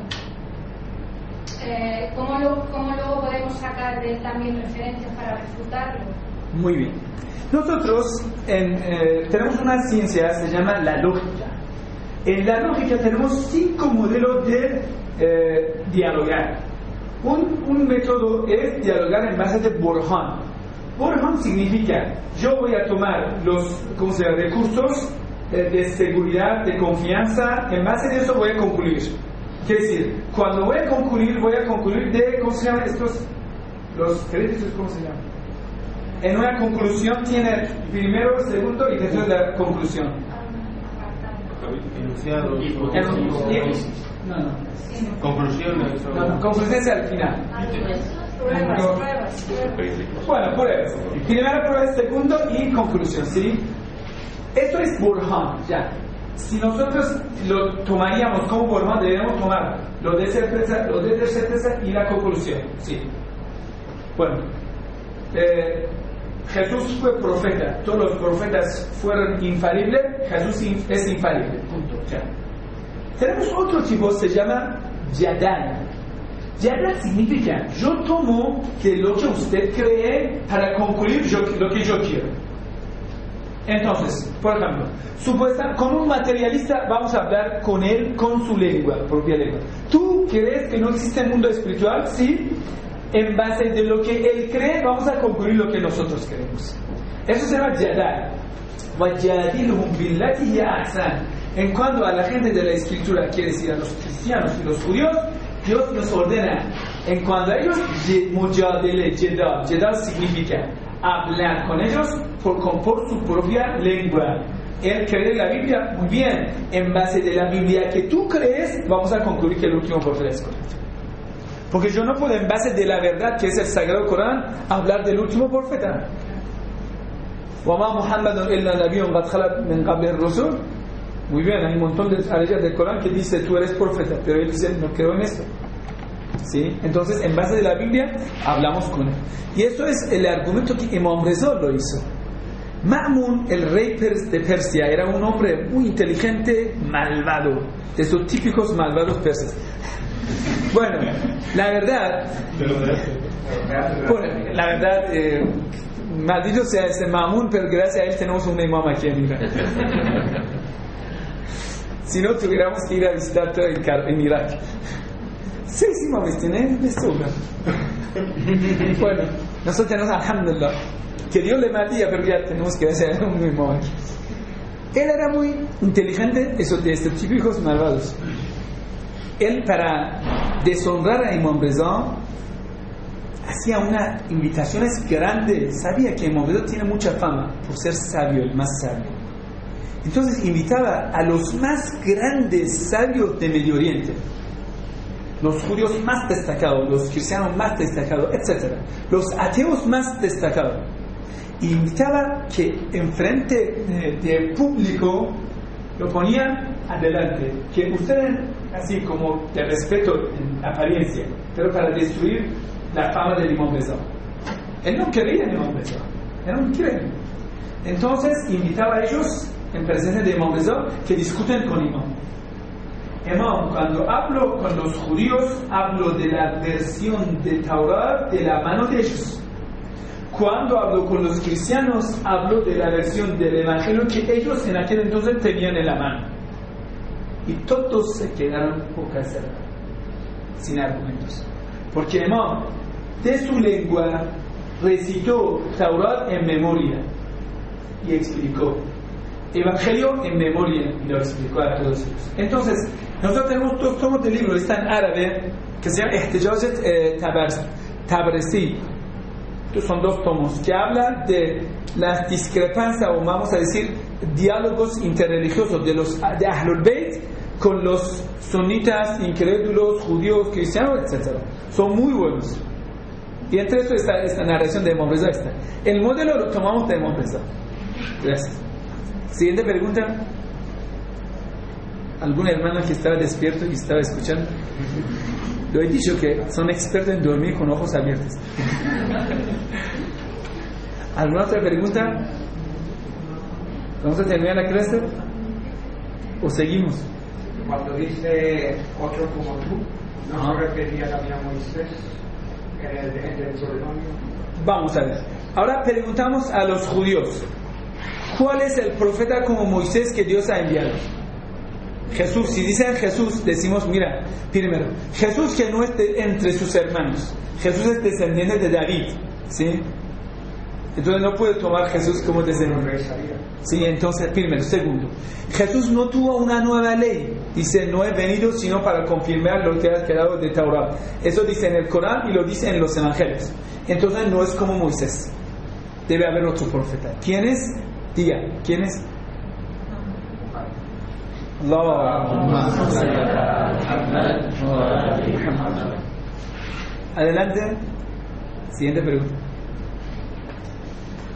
¿cómo luego podemos sacar de él también referencias para refutarlo? Muy bien. Nosotros tenemos una ciencia, se llama la lógica. En la lógica tenemos 5 modelos de dialogar. Un método es dialogar en base de Burhan. Burhan significa, yo voy a tomar los recursos de seguridad, de confianza, en base de eso voy a concluir. Quiere decir, cuando voy a concluir de, ¿cómo se llaman estos? Los créditos, ¿cómo se llaman? En una conclusión tiene primero, segundo y tercero la conclusión. Enunciado. No. Conclusiones. No, conclusiones al final. Pruebas. Bueno, pruebas. Primera prueba, segundo y conclusión, ¿sí? Esto es Burhan, ya. Si nosotros lo tomaríamos como Burhan, deberíamos tomar lo de certeza y la conclusión, ¿sí? Bueno, Jesús fue profeta, todos los profetas fueron infalibles, Jesús es infalible, punto, ya. Tenemos otro tipo, se llama Yadal. Yadal significa, yo tomo que lo que usted cree para concluir lo que yo quiero. Entonces, por ejemplo, con un materialista vamos a hablar con él con su lengua, propia lengua. ¿Tú crees que no existe mundo espiritual? Sí. En base de lo que él cree, vamos a concluir lo que nosotros creemos. Eso se llama Yadal. وَجَادِلْهُمْ بِالَّتِي هِيَ أَحْسَنُ. En cuanto a la gente de la escritura, quiere decir a los cristianos y los judíos, Dios nos ordena, en cuanto a ellos, mujadele, jedal significa hablar con ellos por su propia lengua. Él cree en la Biblia, muy bien, en base de la Biblia que tú crees, vamos a concluir que el último profeta es correcto. Porque yo no puedo, en base de la verdad que es el Sagrado Corán, hablar del último profeta. وَمَا مُحَمَّدٌ إِلَّا نَبِيٌّ قَدْ خَلَتْ مِنْ قَبْلِهِ الرُّسُلُ. Muy bien, hay un montón de ayat del Corán que dice tú eres profeta, pero él dice no creo en esto. ¿Sí? Entonces, en base de la Biblia, hablamos con él. Y eso es el argumento que Imam Reza lo hizo. Ma'mun, el rey de Persia, era un hombre muy inteligente, malvado, de esos típicos malvados persas. Bueno, la verdad, maldito sea ese Ma'mun, pero gracias a él tenemos un imam aquí en Irak. Si no, tuviéramos que ir a visitar todo en Irak. Sí, mames, tenés sobra. Bueno, nosotros tenemos, alhamdulillah, que Dios le maldiga, pero ya tenemos que hacer un imam aquí. Él era muy inteligente, esos de estos típicos malvados. Él, para deshonrar a Imam Reza, hacía unas invitaciones grandes. Sabía que Imam Reza tiene mucha fama por ser sabio, el más sabio. Entonces invitaba a los más grandes sabios de Medio Oriente, los judíos más destacados, los cristianos más destacados, etc. Los ateos más destacados. Y invitaba que enfrente del público lo ponían adelante, que ustedes, así como de respeto en apariencia, pero para destruir la fama del Imam Reza. Él no quería el Imam Reza, era un incrédulo. Entonces invitaba a ellos en presencia de Imam Reza que discuten con Imam. Imam, cuando hablo con los judíos, hablo de la versión de Torah de la mano de ellos. Cuando hablo con los cristianos, hablo de la versión del Evangelio que ellos en aquel entonces tenían en la mano. Y todos se quedaron boca cerrada, sin argumentos. Porque Imam, de su lengua, recitó Torah en memoria y explicó. Evangelio en memoria y lo explicó a todos ellos. Entonces, nosotros tenemos 2 tomos de libro, está en árabe, que se llama Ehtijajat Tabrisi. Son 2 tomos que hablan de las discrepancias, o vamos a decir, diálogos interreligiosos de Ahlul Bayt con los sunitas, incrédulos, judíos, cristianos, etc. Son muy buenos. Y entre eso está esta narración de Imam Reza. El modelo lo tomamos de Imam Reza. Gracias. Siguiente pregunta. algún hermano que estaba despierto y estaba escuchando. Lo he dicho que son expertos en dormir con ojos abiertos. ¿Alguna otra pregunta? ¿Vamos a terminar la clase? ¿O seguimos? Cuando dice otro como tú, ¿no se refería también a Moisés en el Deuteronomio? Vamos a ver. Ahora preguntamos a los judíos: ¿cuál es el profeta como Moisés que Dios ha enviado? Jesús. Si dicen Jesús, decimos, mira, primero, Jesús que no es entre sus hermanos. Jesús es descendiente de David, ¿sí? Entonces no puede tomar Jesús como descendiente. Sí, entonces, primero. Segundo, Jesús no tuvo una nueva ley. Dice, no he venido sino para confirmar lo que ha quedado de Torah. Eso dice en el Corán y lo dice en los Evangelios. Entonces no es como Moisés. Debe haber otro profeta. ¿Quién es? Diga, ¿quién es? Adelante. Siguiente pregunta.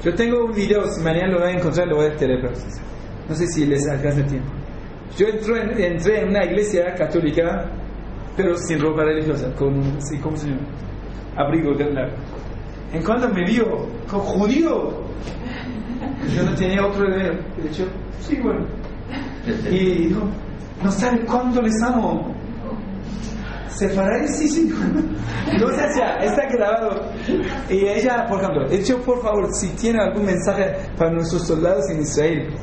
Yo tengo un video, si mañana lo voy a encontrar, lo voy a tener. No sé si les alcanza tiempo. Yo entré en una iglesia católica, pero sin ropa religiosa, con, sí, ¿cómo se llama? Abrigo de largo. En cuanto me vio con judío, yo no tenía otro de hecho, sí, bueno. Y dijo, no sabe cuánto les amo. Sefaradí, sí. Entonces ya, está grabado. Y ella, por ejemplo, por favor, si tiene algún mensaje para nuestros soldados en Israel,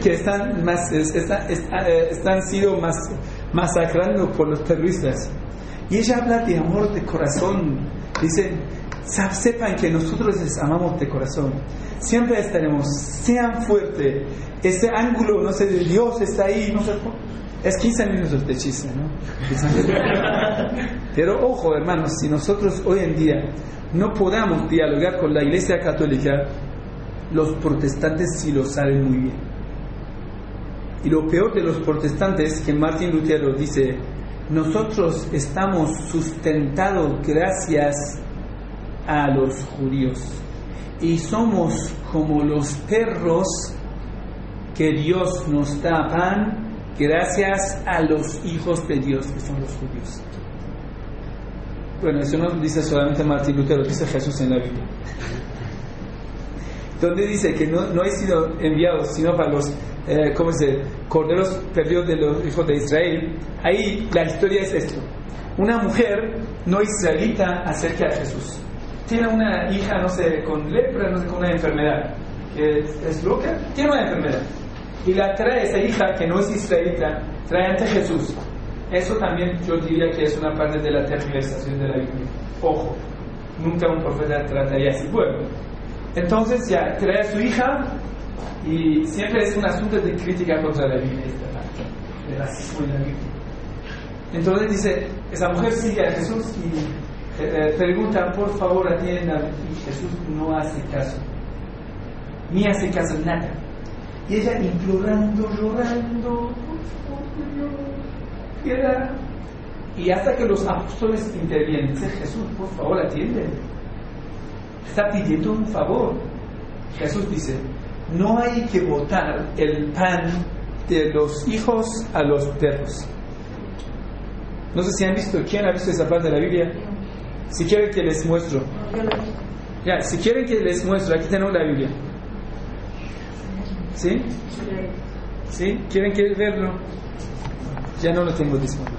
que están sido masacrando por los terroristas. Y ella habla de amor de corazón. Dice, sepan que nosotros les amamos de corazón. Siempre estaremos, sean fuertes. Ese ángulo, no sé, de Dios está ahí, no sé. Es 15 minutos de chiste, ¿no? Pero ojo, hermanos, si nosotros hoy en día no podamos dialogar con la Iglesia Católica, los protestantes sí lo saben muy bien. Y lo peor de los protestantes, que Martín Lutero dice, nosotros estamos sustentados gracias a los judíos y somos como los perros que Dios nos da pan gracias a los hijos de Dios, que son los judíos. Bueno, eso no dice solamente Martín Lutero, dice Jesús en la Biblia, donde dice que no he sido enviado sino para los corderos perdidos de los hijos de Israel. Ahí la historia es esto: una mujer no israelita acerca de Jesús, tiene una hija, no sé, con lepra, no sé, con una enfermedad, que es loca, tiene una enfermedad, y la trae esa hija que no es israelita, trae ante Jesús. Eso también yo diría que es una parte de la tergiversación de la Biblia. Ojo, nunca un profeta trataría así. Bueno, entonces ya trae a su hija, y siempre es un asunto de crítica contra la Biblia, de racismo en la Biblia. Entonces dice, esa mujer sigue a Jesús y pregunta, por favor atienda, y Jesús no hace caso, ni hace caso nada. Y ella implorando, llorando, piedad. Y hasta que los apóstoles intervienen, dice, Jesús, por favor atiende, está pidiendo un favor. Jesús dice, no hay que botar el pan de los hijos a los perros. No sé si han visto, ¿quién ha visto esa parte de la Biblia? Si quieren que les muestro. Ya, si quieren que les muestro, aquí tenemos la Biblia. ¿Sí? ¿Sí? ¿Quieren que verlo? Ya no lo tengo disponible.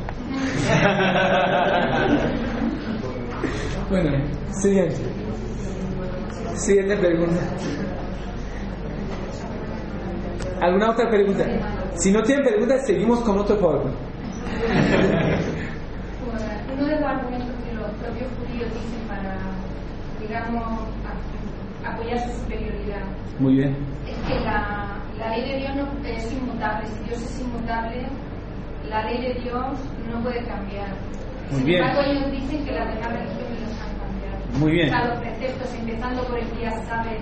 Bueno, siguiente. Siguiente pregunta. ¿Alguna otra pregunta? Si no tienen preguntas, seguimos con otro PowerPoint. Uno de los argumentos que los propios judíos dicen para, digamos, apoyar su superioridad. Muy bien. Es que la ley de Dios no es inmutable. Si Dios es inmutable, la ley de Dios no puede cambiar. Muy Sin bien. embargo, ellos dicen que las demás religiones los han cambiado. Muy bien. O sea, los preceptos, empezando por el día sabe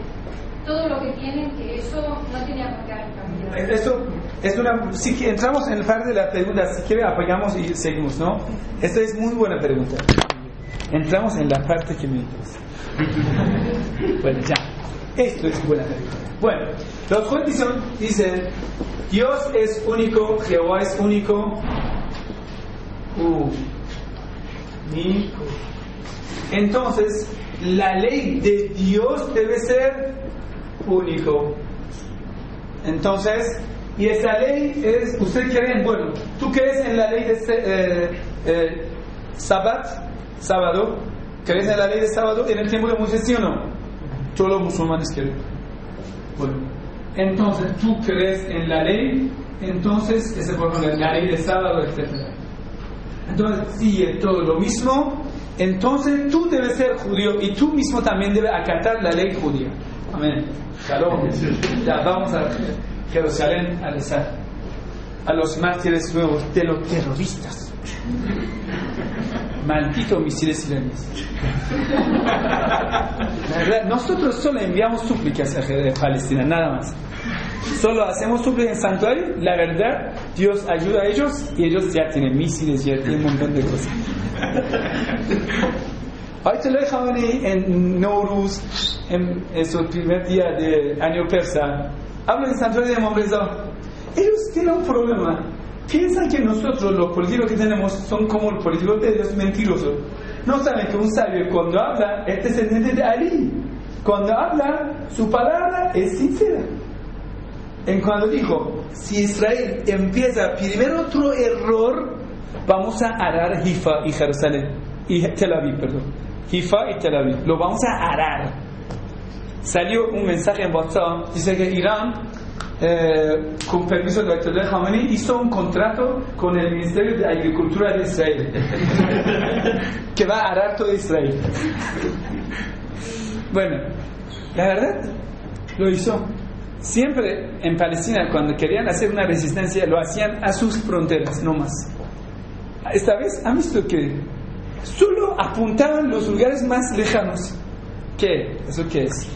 todo lo que tienen, que eso no tenía por qué haber cambiado. Esto es una. Si entramos en el par de las preguntas, si quiere apoyamos y seguimos, ¿no? Esta es muy buena pregunta. Entramos en la parte que me interesa. Bueno, ya. Esto es buena pregunta. Bueno, los judíos dicen, Dios es único, Jehová es único. Único. Entonces, la ley de Dios debe ser único. Entonces, y esa ley es, ¿ustedes creen? Bueno, ¿tú crees en la ley de sábado? ¿Crees en la ley de sábado en el tiempo de Moisés, sí o no? Todos los musulmanes creen. Bueno, entonces, ¿tú crees en la ley? Entonces, ese por ejemplo, la ley de sábado, etc. Entonces, si es todo lo mismo, entonces tú debes ser judío y tú mismo también debes acatar la ley judía. Amén. Shalom. Ya vamos a Jerusalén a rezar a los mártires nuevos de los terroristas. Malditos misiles iraníes. La verdad, nosotros solo enviamos súplicas a Palestina, nada más. Solo hacemos súplicas en santuario. La verdad, Dios ayuda a ellos y ellos ya tienen misiles, ya tienen un montón de cosas. Ayatollah Khamenei en Nowruz, en su primer día de año persa, habla en santuario de Imam Reza. Ellos tienen un problema. Piensan que nosotros, los políticos que tenemos, son como los políticos de Dios mentirosos. No saben que un sabio, cuando habla, es descendiente de Ali. Cuando habla, su palabra es sincera. En cuando dijo, si Israel empieza primero otro error, vamos a arar Haifa y Jerusalén, y Tel Aviv, perdón. Haifa y Tel Aviv, lo vamos a arar. Salió un mensaje en WhatsApp, dice que Irán, con permiso de Ayatollah Khamenei, hizo un contrato con el Ministerio de Agricultura de Israel, que va a arar todo Israel. Bueno, la verdad, lo hizo. Siempre en Palestina, cuando querían hacer una resistencia, lo hacían a sus fronteras, no más. Esta vez han visto que solo apuntaban los lugares más lejanos. ¿Qué? ¿Eso qué es?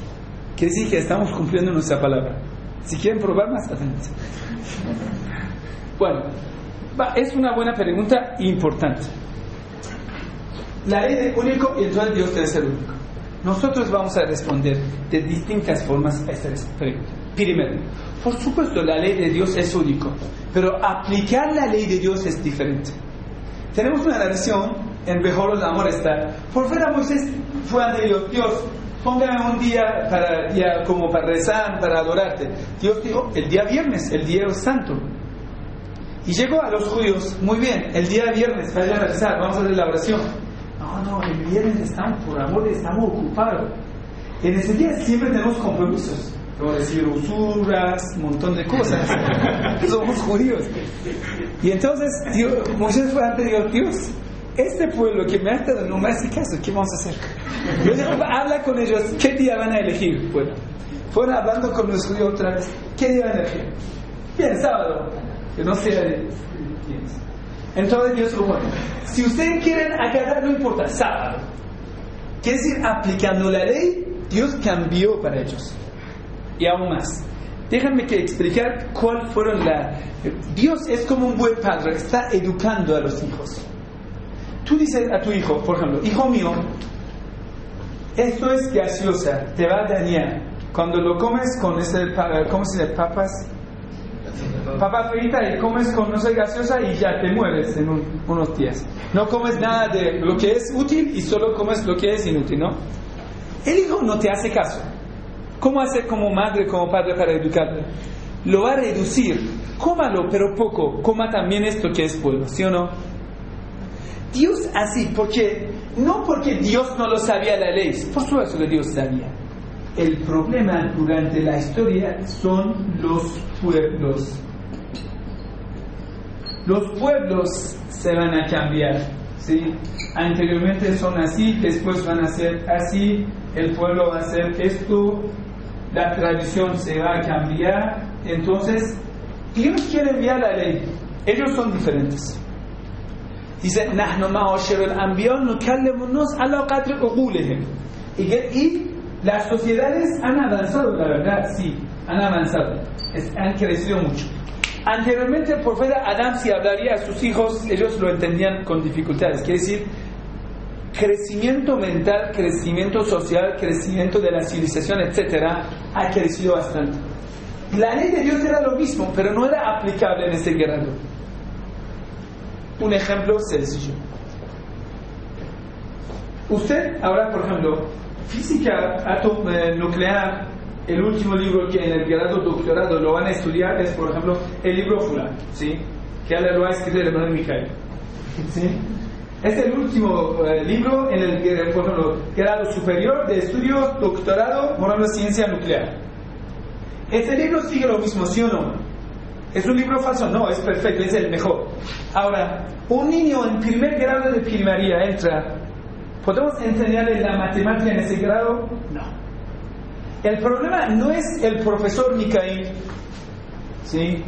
Quiere decir que estamos cumpliendo nuestra palabra. Si quieren probar más, adelante. Bueno, es una buena pregunta importante. La ley de único y entonces Dios debe ser único. Nosotros vamos a responder de distintas formas a esta pregunta. Primero, por supuesto la ley de Dios es único, pero aplicar la ley de Dios es diferente. Tenemos una narración en Behorot Amor está, por fuera Moisés fue ante Dios, Dios, póngame un día como para rezar, para adorarte. Dios dijo, el día viernes, el día santo. Y llegó a los judíos, muy bien, el día viernes, vayan a rezar, vamos a hacer la oración. No, el viernes estamos, por amor, estamos ocupados. En ese día siempre tenemos compromisos. Como decir usuras, un montón de cosas. Somos judíos. Y entonces Moisés fue ante Dios, este pueblo que me ha dado no me hace caso, ¿qué vamos a hacer? Luego habla con ellos, ¿qué día van a elegir? Bueno, fueron hablando con los judíos otra vez, ¿qué día van a elegir? Bien, sábado, que no sea de quién es. Entonces Dios dijo, bueno, si ustedes quieren acatar, no importa, sábado. Quiere decir, aplicando la ley, Dios cambió para ellos. Y aún más, déjenme que explicar cuál fueron Dios es como un buen padre, está educando a los hijos. Tú dices a tu hijo, por ejemplo, hijo mío, esto es gaseosa, te va a dañar. Cuando lo comes con ¿cómo se dice? Papa frita y comes con no sé gaseosa y ya te mueres en unos días. No comes nada de lo que es útil y solo comes lo que es inútil, ¿no? El hijo no te hace caso. ¿Cómo hacer como madre, como padre para educarlo? Lo va a reducir. Cómalo, pero poco. Coma también esto que es bueno, ¿sí o no? Dios así, no porque Dios no lo sabía la ley, por supuesto que Dios sabía. El problema durante la historia son los pueblos. Los pueblos se van a cambiar, ¿sí? Anteriormente son así, después van a ser así, el pueblo va a hacer esto, la tradición se va a cambiar. Entonces, Dios quiere enviar la ley. Ellos son diferentes. Dice, نحن معاشر الأنبياء نكلمnos على قدر عقولهم. Y las sociedades han avanzado, la verdad, sí, han avanzado, han crecido mucho. Anteriormente, por fuera, Adán si hablaría a sus hijos, ellos lo entendían con dificultades. Quiere decir, crecimiento mental, crecimiento social, crecimiento de la civilización, etcétera, ha crecido bastante. La ley de Dios era lo mismo, pero no era aplicable en ese grado. Un ejemplo sencillo. Usted ahora, por ejemplo, física nuclear, el último libro que en el grado doctorado lo van a estudiar es, por ejemplo, el libro Fulano, ¿sí? Que ahora lo ha escrito el hermano Mijael, ¿sí? Es el último libro en el por ejemplo, grado superior de estudio doctorado, por ejemplo, ciencia nuclear. Este libro sigue lo mismo, ¿sí o no? ¿Es un libro falso? No, es perfecto, es el mejor. Ahora, un niño en primer grado de primaria entra, ¿podemos enseñarle la matemática en ese grado? No. El problema no es el profesor Mijail, ¿sí?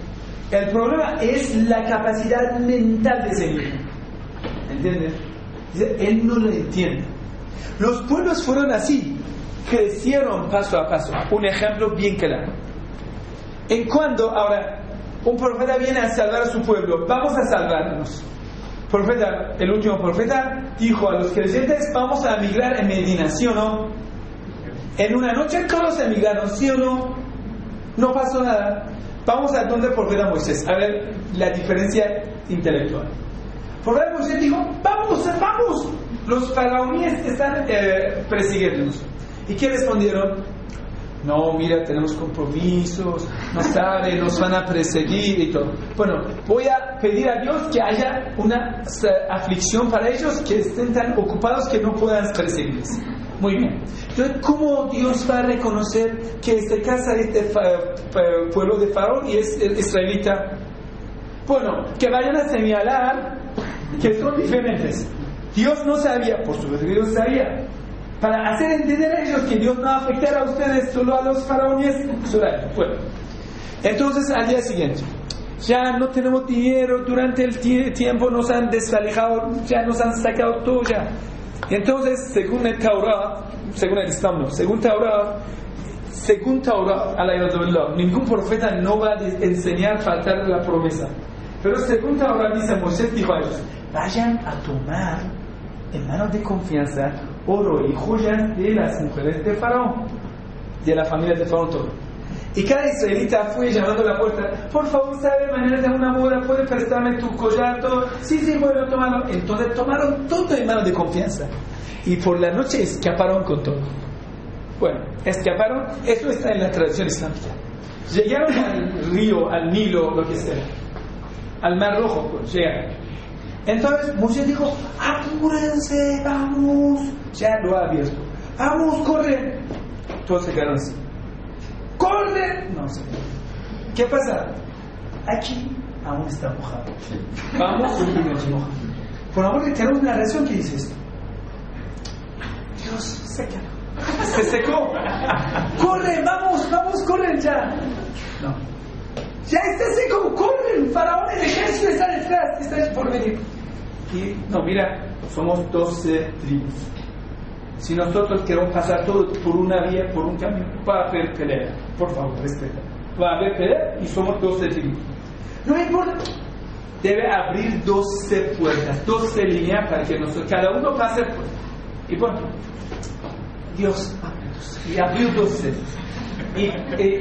El problema es la capacidad mental de ese niño. ¿Entiendes? Él no lo entiende. Los pueblos fueron así, crecieron paso a paso. Un ejemplo bien claro. En cuando ahora un profeta viene a salvar a su pueblo, vamos a salvarnos. Profeta, el último profeta dijo a los creyentes, vamos a emigrar en Medina, ¿sí o no? En una noche todos emigraron, ¿sí o no? No pasó nada. Vamos a donde el profeta Moisés, a ver la diferencia intelectual. El profeta Moisés dijo, vamos, los faraoníes están persiguiéndonos. ¿Y qué respondieron? No, mira, tenemos compromisos, no sabe, nos van a perseguir y todo. Bueno, voy a pedir a Dios que haya una aflicción para ellos, que estén tan ocupados que no puedan perseguirles. Muy bien. Entonces, ¿cómo Dios va a reconocer que este casa es de pueblo de Faraón y es israelita? Bueno, que vayan a señalar que son diferentes. Dios no sabía, por supuesto que Dios sabía. Para hacer entender a ellos que Dios no va a afectar a ustedes, solo a los faraones. Bueno, entonces al día siguiente, ya no tenemos dinero, durante el tiempo nos han desvalijado, ya nos han sacado todo ya. Entonces, según el Torah, según el Islam, no, según Torah, ningún profeta no va a enseñar faltar la promesa. Pero según Torah dice, Moisés dijo a ellos, vayan a tomar en manos de confianza oro y joyas de las mujeres de Faraón, de la familia de Faraón todo. Y cada israelita fue llamando a la puerta, por favor, ¿sabe? Mañana tengo una boda, ¿puede prestarme tu collar? Todo? Sí, bueno, tomarlo. Entonces tomaron todo en manos de confianza. Y por la noche escaparon con todo. Bueno, escaparon, eso está en la tradición islámica. Llegaron al río, al Nilo, lo que sea, al Mar Rojo, pues, llegaron. Entonces Moisés dijo, apúrense, vamos, ya lo ha abierto, vamos, corren. Todos se quedaron así, corren. No sé, ¿qué pasa? Aquí aún está mojado, vamos, mojado. Por favor, que tenemos una reacción que dice esto. Dios, seca, se secó, corren, vamos, corren ya. No, ya está seco, corren, faraón, el ejército está detrás, está por venir. Y no, mira, somos 12 tribus. Si nosotros queremos pasar todo por una vía, por un camino, va a haber pelea. Por favor, respeta. Va a haber pelea y somos 12 tribus. No importa. Debe abrir 12 puertas, 12 líneas para que nosotros, cada uno pase por. Y bueno, Dios abrió. Y abrió 12. Y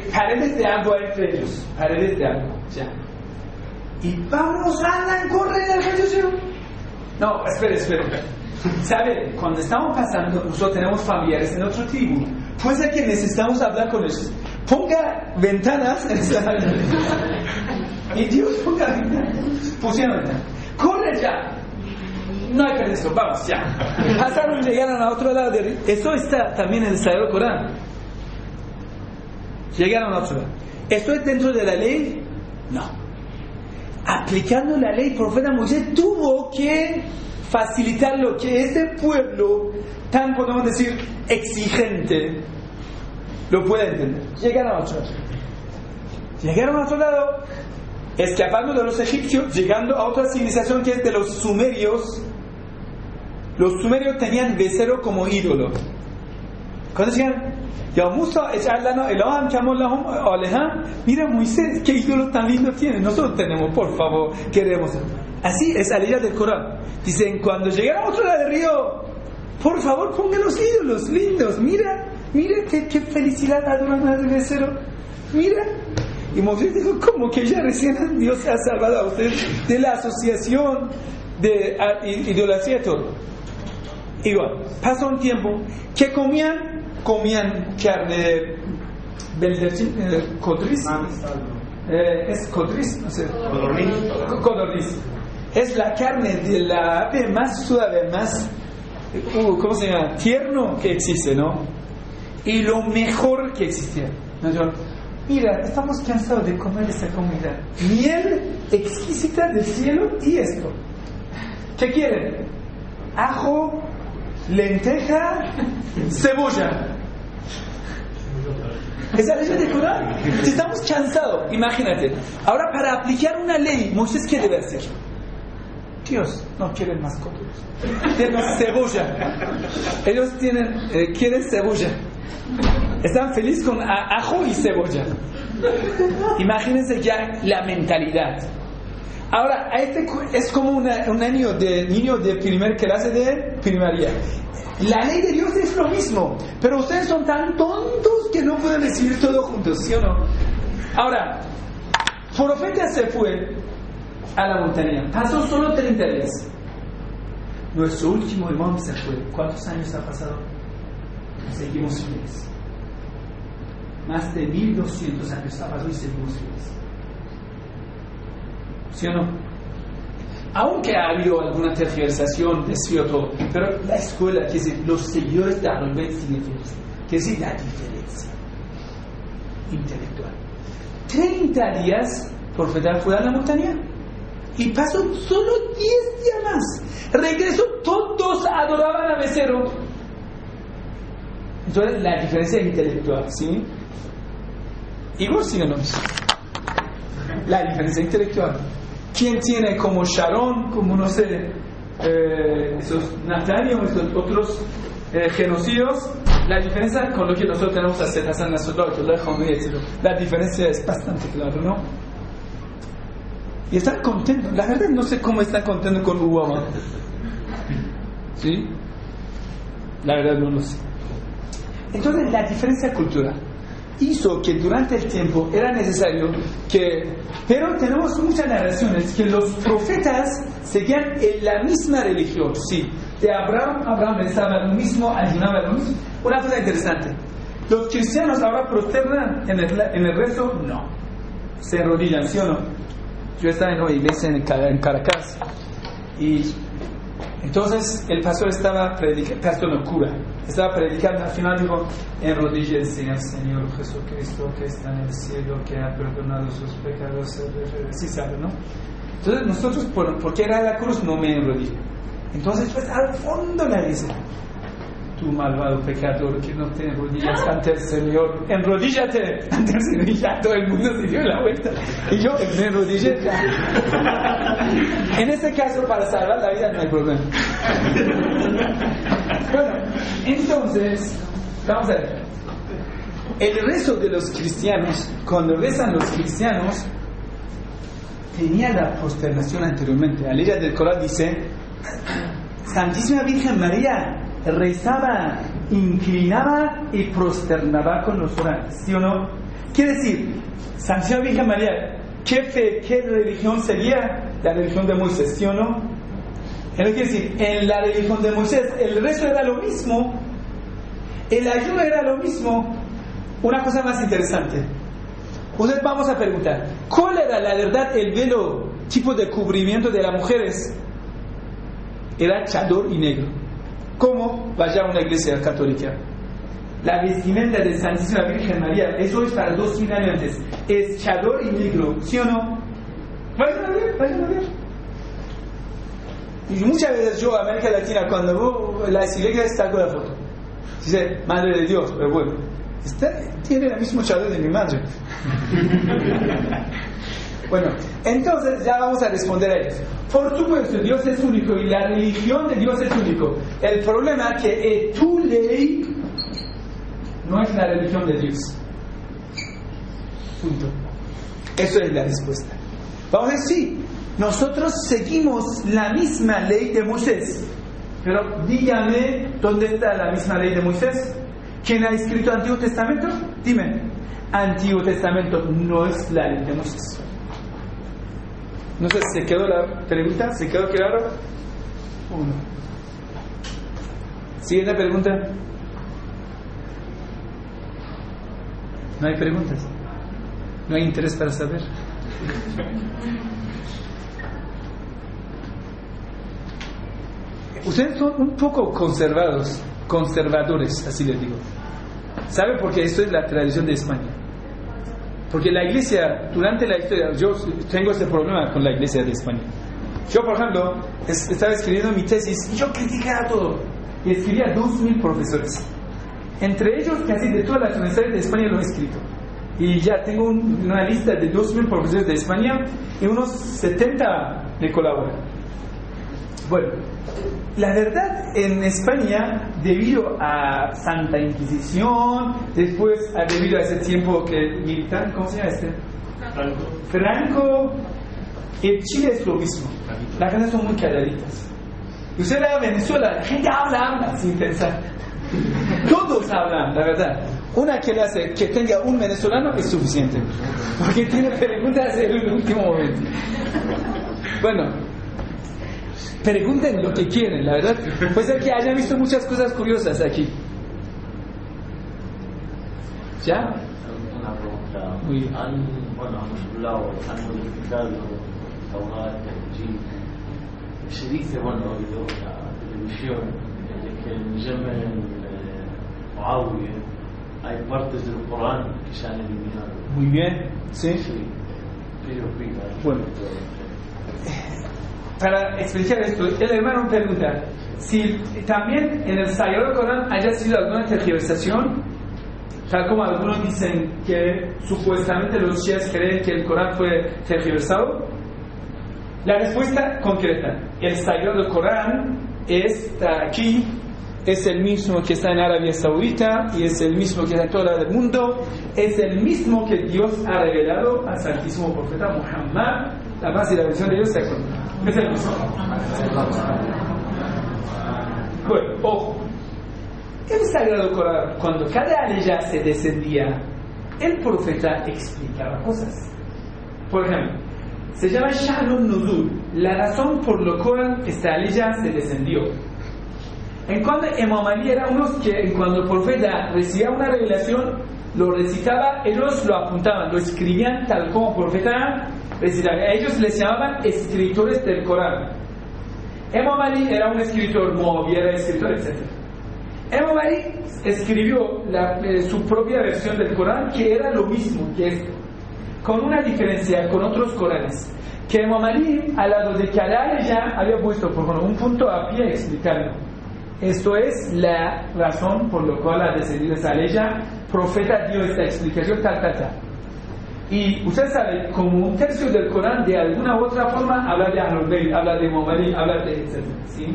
paredes de agua entre ellos. Paredes de agua, ya. Y vamos, andan, corren al ejército. No, espere. ¿Sabe? Cuando estamos pasando, nosotros tenemos familiares en otra tribu. Puede ser que necesitamos hablar con ellos. Ponga ventanas. Y Dios ponga ventanas. Pusieron ventanas. ¡Corre ya! No hay que eso, vamos ya. Pasaron, llegaron a otro lado del río. Eso está también en el Sagrado Corán. Llegaron a otro lado. ¿Esto es dentro de la ley? No. Aplicando la ley, el profeta Moisés tuvo que facilitar lo que este pueblo, tan podemos decir exigente, lo puede entender. Llegaron a otro lado, escapando de los egipcios, llegando a otra civilización que es de los sumerios. Los sumerios tenían becerro como ídolo. Cuando decían, ya Musa, mira Moisés, qué ídolo tan lindo tiene. Nosotros tenemos, por favor, queremos. Así es la ley del Corán. Dicen, cuando llegaron a otro lado del río, por favor pongan los ídolos lindos, mira qué felicidad adoran al becerro, mira. Y Moisés dijo, ¿cómo que ya recién Dios ha salvado a usted de la asociación de idolatría y todo? Igual, pasó un tiempo que comían carne de codorniz, es codorniz, no sé, codorniz. Es la carne de la ave más suave, más, ¿cómo se llama? Tierno que existe, ¿no? Y lo mejor que existía. Mira, estamos cansados de comer esta comida. Miel exquisita del cielo y esto. ¿Qué quieren? Ajo, lenteja, cebolla. ¿Esa ley de Corán? Estamos cansados, imagínate. Ahora, para aplicar una ley, Moisés, ¿qué debe hacer? Dios, no quieren más cosas. Tienen cebolla. Ellos quieren cebolla. Están felices con ajo y cebolla. Imagínense ya la mentalidad. Ahora, es como un niño de primer clase de primaria. La ley de Dios es lo mismo, pero ustedes son tan tontos que no pueden recibir todo juntos, ¿sí o no? Ahora, el profeta se fue a la montaña. Pasó solo 30 días. Nuestro último imán se fue. ¿Cuántos años ha pasado? Seguimos fieles. Más de 1200 años ha pasado y seguimos fieles. ¿Sí o no? Aunque ha habido alguna tergiversación, desvío todo, pero la escuela, que es los seguidores de Ahlul Bayt siguen fieles. Que es la diferencia intelectual. 30 días, el profeta fue a la montaña. Y pasó solo 10 días más. Regresó, todos adoraban a becerro. Entonces, la diferencia intelectual, ¿sí? Igual sí o no. La diferencia intelectual. ¿Quién tiene como Sharon, como no sé, esos Nathaniel, esos otros genocidios? La diferencia con lo que nosotros tenemos a hacer, la diferencia es bastante clara, ¿no? Y están contentos. La verdad no sé cómo están contentos con Obama. ¿Sí? La verdad no lo sé. Entonces la diferencia cultural hizo que durante el tiempo era necesario pero tenemos muchas narraciones que los profetas seguían en la misma religión, sí. De Abraham rezaba lo mismo, ayunaba lo mismo. Una cosa interesante, los cristianos ahora prosternan en el rezo, no, se arrodillan, ¿sí o no? Yo estaba en una iglesia en Caracas y entonces el pastor estaba predicando, al final dijo, enrodíllense al Señor Jesucristo que está en el cielo, que ha perdonado sus pecados, sí sabe, ¿no? Entonces nosotros, porque era la cruz, no me enrodillé. Entonces pues al fondo le dice, tú malvado pecador que no te enrodillas ante el Señor, enrodíllate ante el Señor. Y ya todo el mundo se dio la vuelta y yo me enrodillé. En este caso, para salvar la vida no hay problema. Bueno, entonces vamos a ver, el rezo de los cristianos, cuando rezan los cristianos, tenía la prosternación anteriormente. La ley del Corán dice, Santísima Virgen María rezaba, inclinaba y prosternaba con los orales, ¿sí o no? Quiere decir, Santísima Virgen María, ¿qué religión sería? La religión de Moisés, ¿sí o no? Quiere decir, en la religión de Moisés el rezo era lo mismo, el ayuno era lo mismo. Una cosa más interesante, ustedes vamos a preguntar, ¿cuál era la verdad el velo, tipo de cubrimiento de las mujeres? Era chador y negro. ¿Cómo? Vaya a una iglesia católica. La vestimenta de Santísima Virgen María, eso es para 2000 años antes, es chador y negro, ¿sí o no? Vayan a ver. Y muchas veces yo, América Latina, cuando veo la iglesia está con la foto, dice, Madre de Dios, pero bueno, tiene el mismo chador de mi madre. Bueno, entonces ya vamos a responder a ellos. Por supuesto, Dios es único y la religión de Dios es único. El problema es que tu ley no es la religión de Dios. Punto. Eso es la respuesta. Vamos a decir, sí, nosotros seguimos la misma ley de Moisés, Pero dígame, ¿dónde está la misma ley de Moisés? ¿Quién ha escrito el Antiguo Testamento? Dime. Antiguo Testamento no es la ley de Moisés. No sé si se quedó la pregunta. ¿Se quedó claro? ¿O no? Siguiente pregunta. No hay preguntas. No hay interés para saber. Ustedes son un poco conservadores, así les digo. ¿Sabe por qué? Esto es la tradición de España. Porque la iglesia, durante la historia, yo tengo este problema con la iglesia de España. Yo, por ejemplo, estaba escribiendo mi tesis y yo criticaba todo. Y escribía 2.000 profesores. Entre ellos, casi de todas las universidades de España lo he escrito. Y ya tengo una lista de 2.000 profesores de España y unos 70 me colaboran. Bueno, la verdad, en España, debido a Santa Inquisición, después debido a ese tiempo que militar, ¿cómo se llama este? Franco. En Chile es lo mismo. Las gente son muy calladitas. Y usted va a Venezuela, la gente habla sin pensar. Todos hablan, la verdad. Una que le hace que tenga un venezolano es suficiente, porque tiene preguntas en el último momento. Bueno, pregunten lo que quieren, la verdad. Puede ser que hayan visto muchas cosas curiosas aquí. ¿Ya? Una pregunta. Muy bien. Han modificado Taurat, Injil. Se dice, bueno, en la televisión, que en Yemen, Muawiyah, hay partes del Corán que se han eliminado. Muy bien, ¿sí? ¿Qué opina? Bueno, para explicar esto, el hermano pregunta si también en el Sagrado Corán haya sido alguna tergiversación, tal como algunos dicen que supuestamente los chiíes creen que el Corán fue tergiversado. La respuesta concreta: el Sagrado Corán está aquí, es el mismo que está en Arabia Saudita y es el mismo que está en todo lado del mundo, es el mismo que Dios ha revelado al Santísimo Profeta Muhammad. La base y la versión de Dios es el mismo. Bueno, ojo, el Sagrado Corán, cuando cada aleya se descendía, el profeta explicaba cosas. Por ejemplo, se llama Sha'nun Nuzul, la razón por la cual esta aleya se descendió. En cuanto Imam Ali era unos que cuando el profeta recibía una revelación, lo recitaba, ellos lo apuntaban, lo escribían tal como el profeta recitaba. A ellos les llamaban escritores del Corán. Imam Ali era un escritor, Muawiyah era escritor, etc. Imam Ali escribió su propia versión del Corán, que era lo mismo que esto, con una diferencia con otros Coranes, que Imam Ali, al lado de cada ya había puesto por un punto a pie explicando. Esto es la razón por la cual ha descendido esa ley. Profeta dio esta explicación, tal. Y usted sabe, como un tercio del Corán, de alguna u otra forma, habla de Ahlul Bayt, habla de Muhammad, habla de etc. ¿Sí?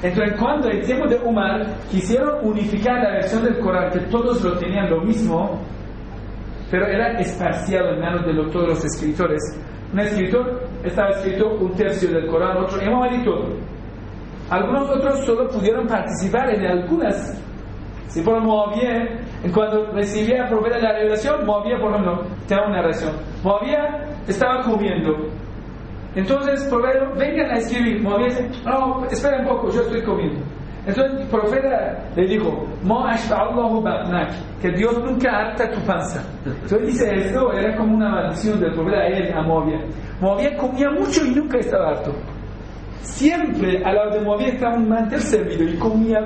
Entonces, cuando en el tiempo de Umar quisieron unificar la versión del Corán, que todos lo tenían lo mismo, pero era esparciado en manos de todos los escritores. Un escritor estaba escrito un tercio del Corán, otro, Imam Ali todo. Algunos otros solo pudieron participar en algunas. Si por Muawiyah, cuando recibía el profeta la revelación, Muawiyah, por ejemplo, tenía una narración. Muawiyah estaba comiendo. Entonces, el profeta, vengan a escribir. Muawiyah dice, no, espera un poco, yo estoy comiendo. Entonces, el profeta le dijo, que Dios nunca harta tu panza. Entonces dice esto, era como una maldición del profeta a él, a Muawiyah. Muawiyah comía mucho y nunca estaba harto. Siempre al lado de Muawiyah estaba un mantel servido y comía,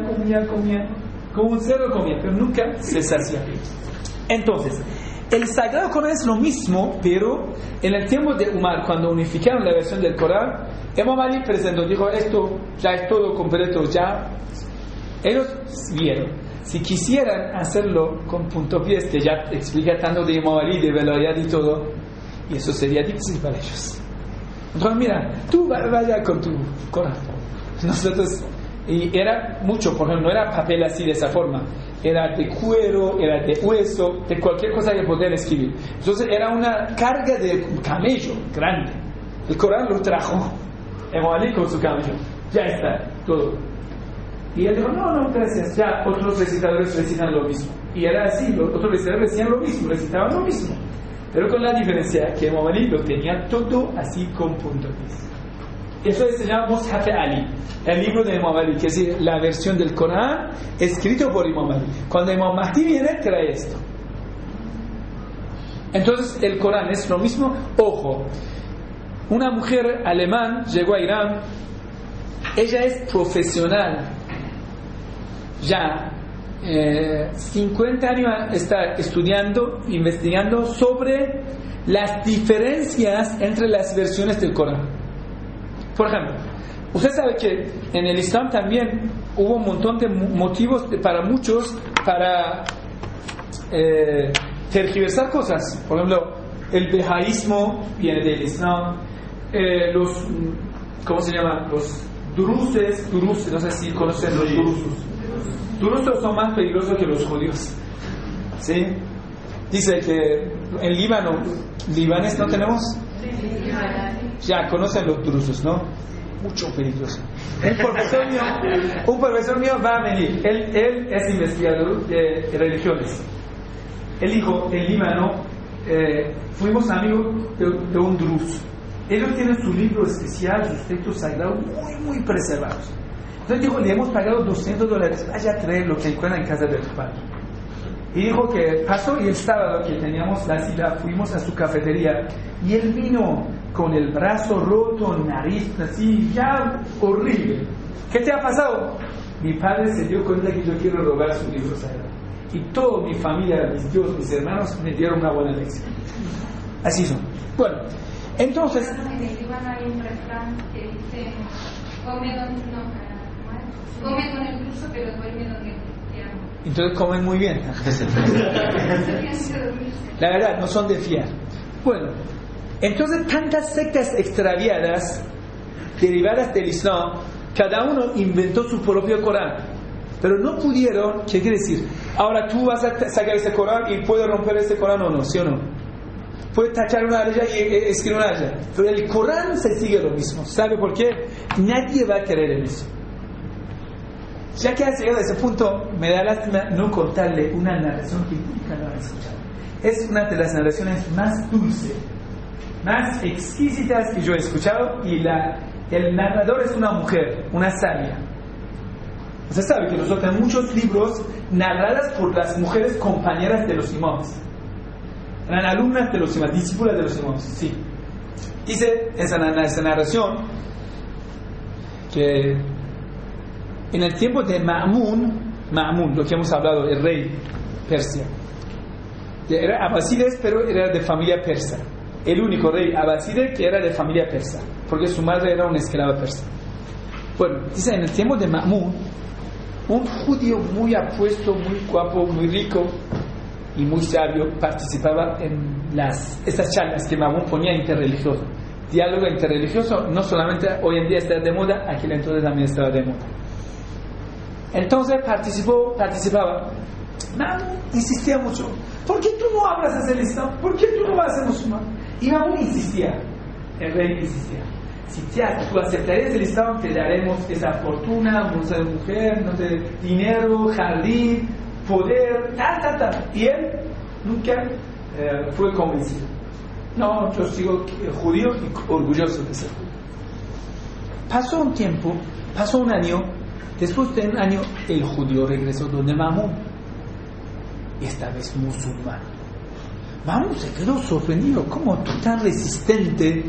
como un cerdo comía, pero nunca se sacia. Entonces, el Sagrado Corán es lo mismo, pero en el tiempo de Umar, cuando unificaron la versión del Corán, Imam Ali presentó, dijo, esto ya es todo completo, ya. Ellos vieron, si quisieran hacerlo con puntopiés, que ya explica tanto de Imam Ali, de velocidad y todo, y eso sería difícil para ellos. Entonces, mira, tú vaya con tu Corán. Nosotros, y era mucho, por ejemplo, no era papel así de esa forma, era de cuero, era de hueso, de cualquier cosa que podían escribir. Entonces era una carga de camello grande. El Corán lo trajo Imam Ali con su camello. Ya está, todo. Y él dijo, no, gracias, ya otros recitadores recitan lo mismo. Y era así, los otros recitadores decían lo mismo, recitaban lo mismo. Pero con la diferencia que Imam Ali lo tenía todo así con puntos. Eso se llama Mushaf Ali, el libro de Imam Ali, que es la versión del Corán escrito por Imam Ali. Cuando Imam Mahdi viene, trae esto. Entonces el Corán es lo mismo. Ojo, una mujer alemán llegó a Irán. Ella es profesional ya 50 años está estudiando, investigando sobre las diferencias entre las versiones del Corán. Por ejemplo, usted sabe que en el Islam también hubo un montón de motivos para muchos para tergiversar cosas. Por ejemplo, el behaísmo viene del Islam. Los, ¿cómo se llama? Los duruses, no sé si conocen los durusos. Durusos son más peligrosos que los judíos. ¿Sí? Dice que en Líbano, libanes no tenemos. Ya conocen los drusos, ¿no? Mucho peligroso. Un profesor mío va a venir. Él es investigador de religiones. Él dijo, en Líbano, fuimos amigos de un drus. Ellos tienen su libro especial, sus textos sagrados muy preservados. Entonces dijo, le hemos pagado $200, vaya a traer lo que encuentra en casa del padre. Y dijo que pasó, y el sábado que teníamos la cita, fuimos a su cafetería y él vino con el brazo roto, nariz así, ya horrible. ¿Qué te ha pasado? Mi padre se dio cuenta que yo quiero robar su libro sagrado. Y toda mi familia, mis tíos, mis hermanos me dieron una buena lección. Así son. Bueno, entonces... En el Líbano hay un refrán que dice, come con el druso, pero duerme donde el cristiano. Entonces comen muy bien. La verdad, no son de fiar. Bueno, entonces tantas sectas extraviadas derivadas del Islam, cada uno inventó su propio Corán, pero no pudieron. ¿Qué quiere decir? Ahora tú vas a sacar ese Corán y puedes romper ese Corán o no, ¿sí o no? Puedes tachar una raya y escribir una raya, pero el Corán se sigue lo mismo. ¿Sabe por qué? Nadie va a creer en eso. Ya que has llegado a ese punto, me da lástima no contarle una narración que nunca lo han escuchado. Es una de las narraciones más dulces, más exquisitas que yo he escuchado, y el narrador es una mujer, una sabia. Usted sabe que nosotros tenemos muchos libros narradas por las mujeres compañeras de los imams. Eran alumnas de los imams, discípulas de los imams, sí. Dice esa narración que en el tiempo de Ma'mun, lo que hemos hablado, el rey Persia, era abasides, pero era de familia persa. El único rey abaside que era de familia persa, porque su madre era una esclava persa. Bueno, dice, en el tiempo de Ma'mun, un judío muy apuesto, muy guapo, muy rico y muy sabio participaba en estas charlas que Ma'mun ponía interreligioso. Diálogo interreligioso, no solamente hoy en día está de moda, aquel entonces también estaba de moda. Entonces participaba. Ma'mun insistía mucho. ¿Por qué tú no hablas del Islam? ¿Por qué tú no vas a ser musulmán? Y Ma'mun insistía. El rey insistía. Si tú aceptarías el Islam, te daremos esa fortuna, mujer, no sé, dinero, jardín, poder, Y él nunca fue convencido. No, yo sigo judío y orgulloso de ser judío. Pasó un tiempo, pasó un año. Después de un año, el judío regresó donde Ma'mun, esta vez musulmán. Ma'mun se quedó sorprendido. ¿Cómo tú, tan resistente,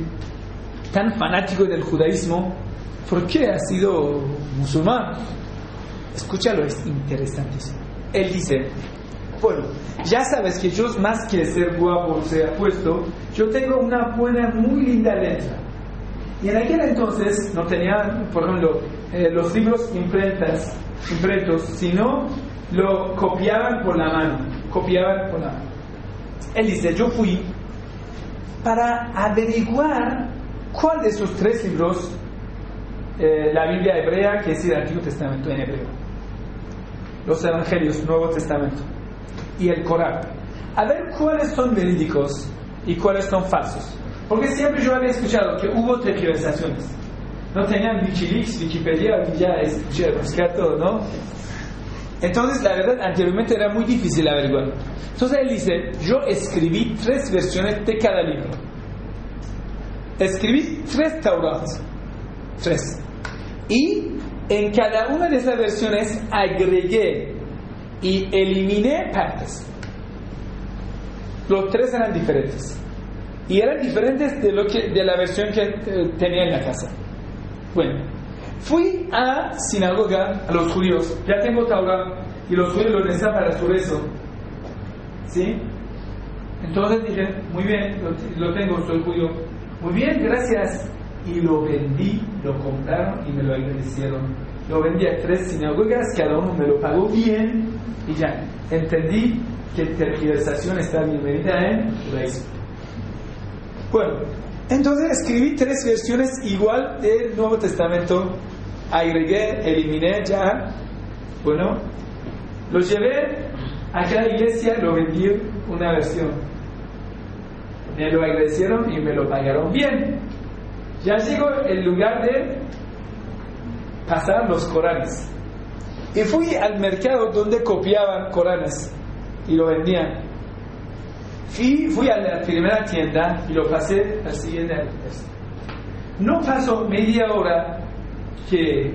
tan fanático del judaísmo, por qué has sido musulmán? Escúchalo, es interesantísimo. Él dice, bueno, ya sabes que yo, más que ser guapo o ser apuesto, yo tengo una buena, muy linda letra. Y en aquel entonces no tenían, por ejemplo, los libros impresos, sino lo copiaban por la mano. Él dice, yo fui para averiguar cuál de esos tres libros, la Biblia hebrea, que es el Antiguo Testamento en hebreo, los Evangelios, Nuevo Testamento, y el Corán, a ver cuáles son verídicos y cuáles son falsos. Porque siempre yo había escuchado que hubo tergiversaciones. No tenían Wikileaks, Wikipedia, y ya escuché buscar todo, ¿no? Entonces, la verdad, anteriormente era muy difícil averiguar. Entonces él dice, yo escribí 3 versiones de cada libro. Escribí 3 Taurat. 3. Y en cada una de esas versiones agregué y eliminé partes. Los 3 eran diferentes. Y eran diferentes de la versión que tenía en la casa. Bueno, fui a sinagoga, a los judíos. Ya tengo Taurat y los judíos lo necesitan para su rezo. ¿Sí? Entonces dije, muy bien, lo tengo, soy judío. Muy bien, gracias. Y lo vendí, lo compraron y me lo agradecieron. Lo vendí a 3 sinagogas, cada uno me lo pagó bien y ya. Entendí que tergiversación está bienvenida en judaísmo. Bueno, entonces escribí 3 versiones igual del Nuevo Testamento. Agregué, eliminé ya. Bueno, lo llevé a cada iglesia, lo vendí una versión. Me lo agradecieron y me lo pagaron bien. Ya llegó el lugar de pasar los Coranes. Y fui al mercado donde copiaban Coranes y lo vendían. Fui a la primera tienda y lo pasé al siguiente. No pasó media hora que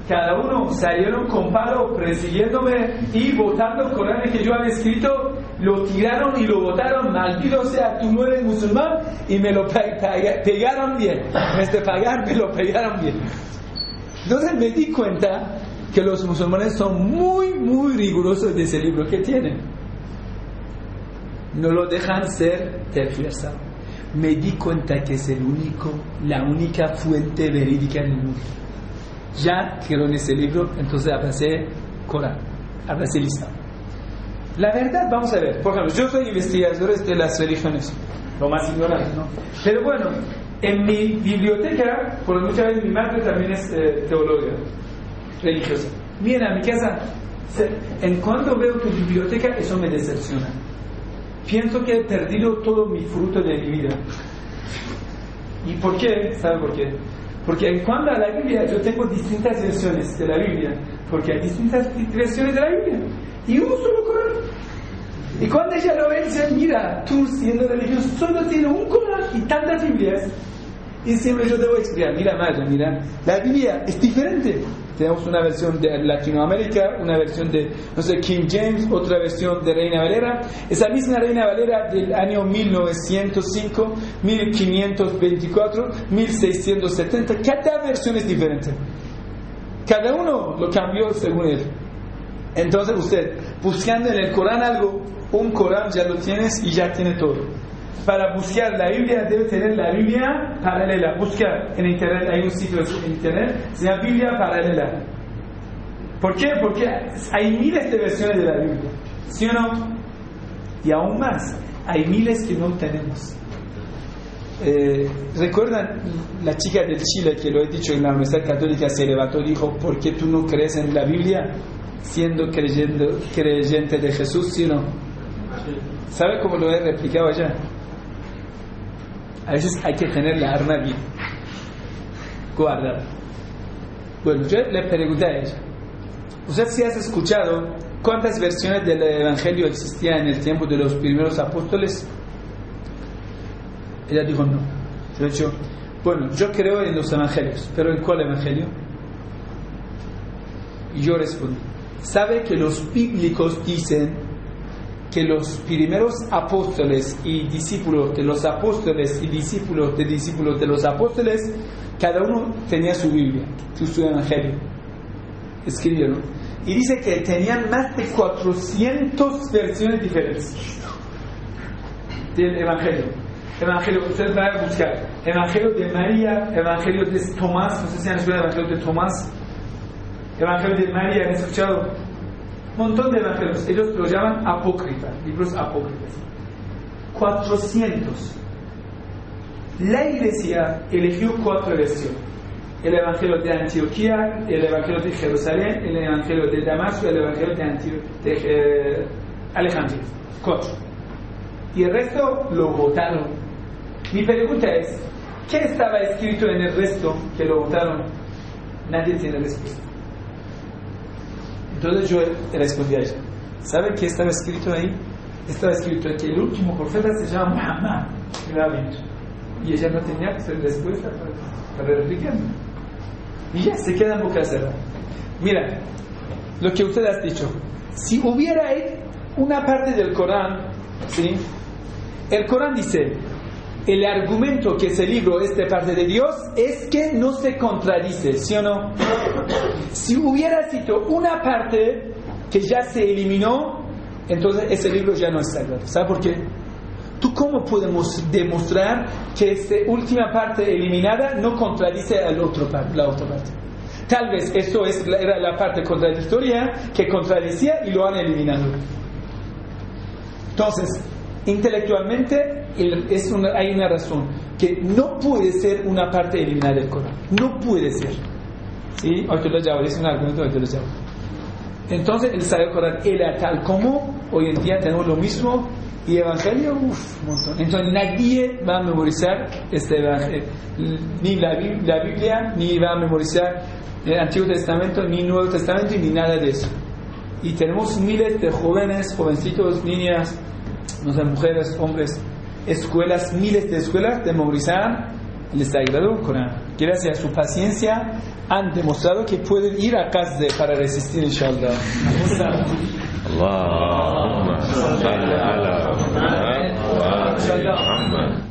cada uno salieron con palo persiguiéndome y botando Coranes que yo había escrito, lo tiraron y lo botaron, maldito sea, tú no eres musulmán, y me lo pegaron bien. En vez de pagar, me lo pegaron bien. Entonces me di cuenta que los musulmanes son muy, muy rigurosos de ese libro que tienen. No lo dejan ser tergiversado. Me di cuenta que es la única fuente verídica en el mundo. Ya creo en ese libro, entonces abracé Corán, abracé el Islam. La verdad, vamos a ver, por ejemplo, yo soy investigador de las religiones, lo más ignorante, ¿no? Pero bueno, en mi biblioteca, por muchas veces mi madre también es teóloga religiosa. Viene a mi casa, en cuanto veo tu biblioteca, eso me decepciona. Pienso que he perdido todo mi fruto de mi vida. ¿Y por qué? ¿Sabe por qué? Porque en cuanto a la Biblia, yo tengo distintas versiones de la Biblia, porque hay distintas versiones de la Biblia, y un solo Corán. Y cuando ella lo ve, dice, mira, tú siendo religioso, solo tienes un Corán y tantas Biblias. Y siempre yo debo explicar, mira madre, mira, la Biblia es diferente. Tenemos una versión de Latinoamérica, una versión de, no sé, King James, otra versión de Reina Valera. Esa misma Reina Valera del año 1905, 1524, 1670, cada versión es diferente. Cada uno lo cambió según él. Entonces usted, buscando en el Corán algo, un Corán ya lo tienes y ya tiene todo. Para buscar la Biblia debe tener la Biblia paralela. Buscar en internet, hay un sitio en internet, se llama Biblia paralela. ¿Por qué? Porque hay miles de versiones de la Biblia, ¿sí o no? Y aún más, hay miles que no tenemos. ¿Recuerdan la chica del Chile que lo he dicho en la Universidad Católica se levantó y dijo, ¿por qué tú no crees en la Biblia siendo creyente de Jesús, sí o no? ¿Sabe cómo lo he replicado allá? A veces hay que tener la arma bien guardada. Bueno, yo le pregunté a ella, ¿usted sí has escuchado cuántas versiones del Evangelio existían en el tiempo de los primeros apóstoles? Ella dijo no. Yo he dicho, bueno, yo creo en los evangelios, pero ¿en cuál evangelio? Y yo respondí, ¿sabe que los bíblicos dicen que los primeros apóstoles y discípulos de los apóstoles y discípulos de los apóstoles, cada uno tenía su Biblia, su evangelio, escribieron, y dice que tenían más de 400 versiones diferentes del evangelio. Evangelio, ustedes van a buscar Evangelio de María, Evangelio de Tomás, no sé si han escuchado el Evangelio de Tomás, Evangelio de María, ¿han escuchado? Un montón de evangelios, ellos lo llaman apócrifas, libros apócrifos. 400. La iglesia eligió 4 versiones: el evangelio de Antioquía, el evangelio de Jerusalén, el evangelio de Damasco, el evangelio de Alejandría. 4. Y el resto lo votaron. Mi pregunta es, ¿qué estaba escrito en el resto que lo votaron? Nadie tiene respuesta. Entonces yo respondí a ella, ¿sabe qué estaba escrito ahí? Estaba escrito que el último profeta se llama Muhammad, y ella no tenía respuesta para replicarme. Y ya se queda en boca cerrada. Mira, lo que usted ha dicho, si hubiera una parte del Corán, ¿sí? El Corán dice, el argumento que ese libro es de parte de Dios es que no se contradice, ¿sí o no? Si hubiera sido una parte que ya se eliminó, entonces ese libro ya no es sagrado. ¿Sabe por qué? ¿Tú cómo podemos demostrar que esta última parte eliminada no contradice a la otra parte? Tal vez eso era la parte contradictoria que contradecía y lo han eliminado. Entonces, intelectualmente hay una razón que no puede ser una parte eliminada del Corán. No puede ser. ¿Sí? Es un argumento de los llamados. Entonces el Sagrado Corán era tal como hoy en día tenemos lo mismo y Evangelio, un montón. Entonces nadie va a memorizar este Evangelio, ni la Biblia, ni va a memorizar el Antiguo Testamento, ni el Nuevo Testamento, ni nada de eso. Y tenemos miles de jóvenes, jovencitos, niñas, no sé, mujeres, hombres, escuelas, miles de escuelas de memorizar el Sagrado Corán. Gracias a su paciencia han demostrado que pueden ir a casa para resistir, inshallah. Allahumma salli ala Muhammad.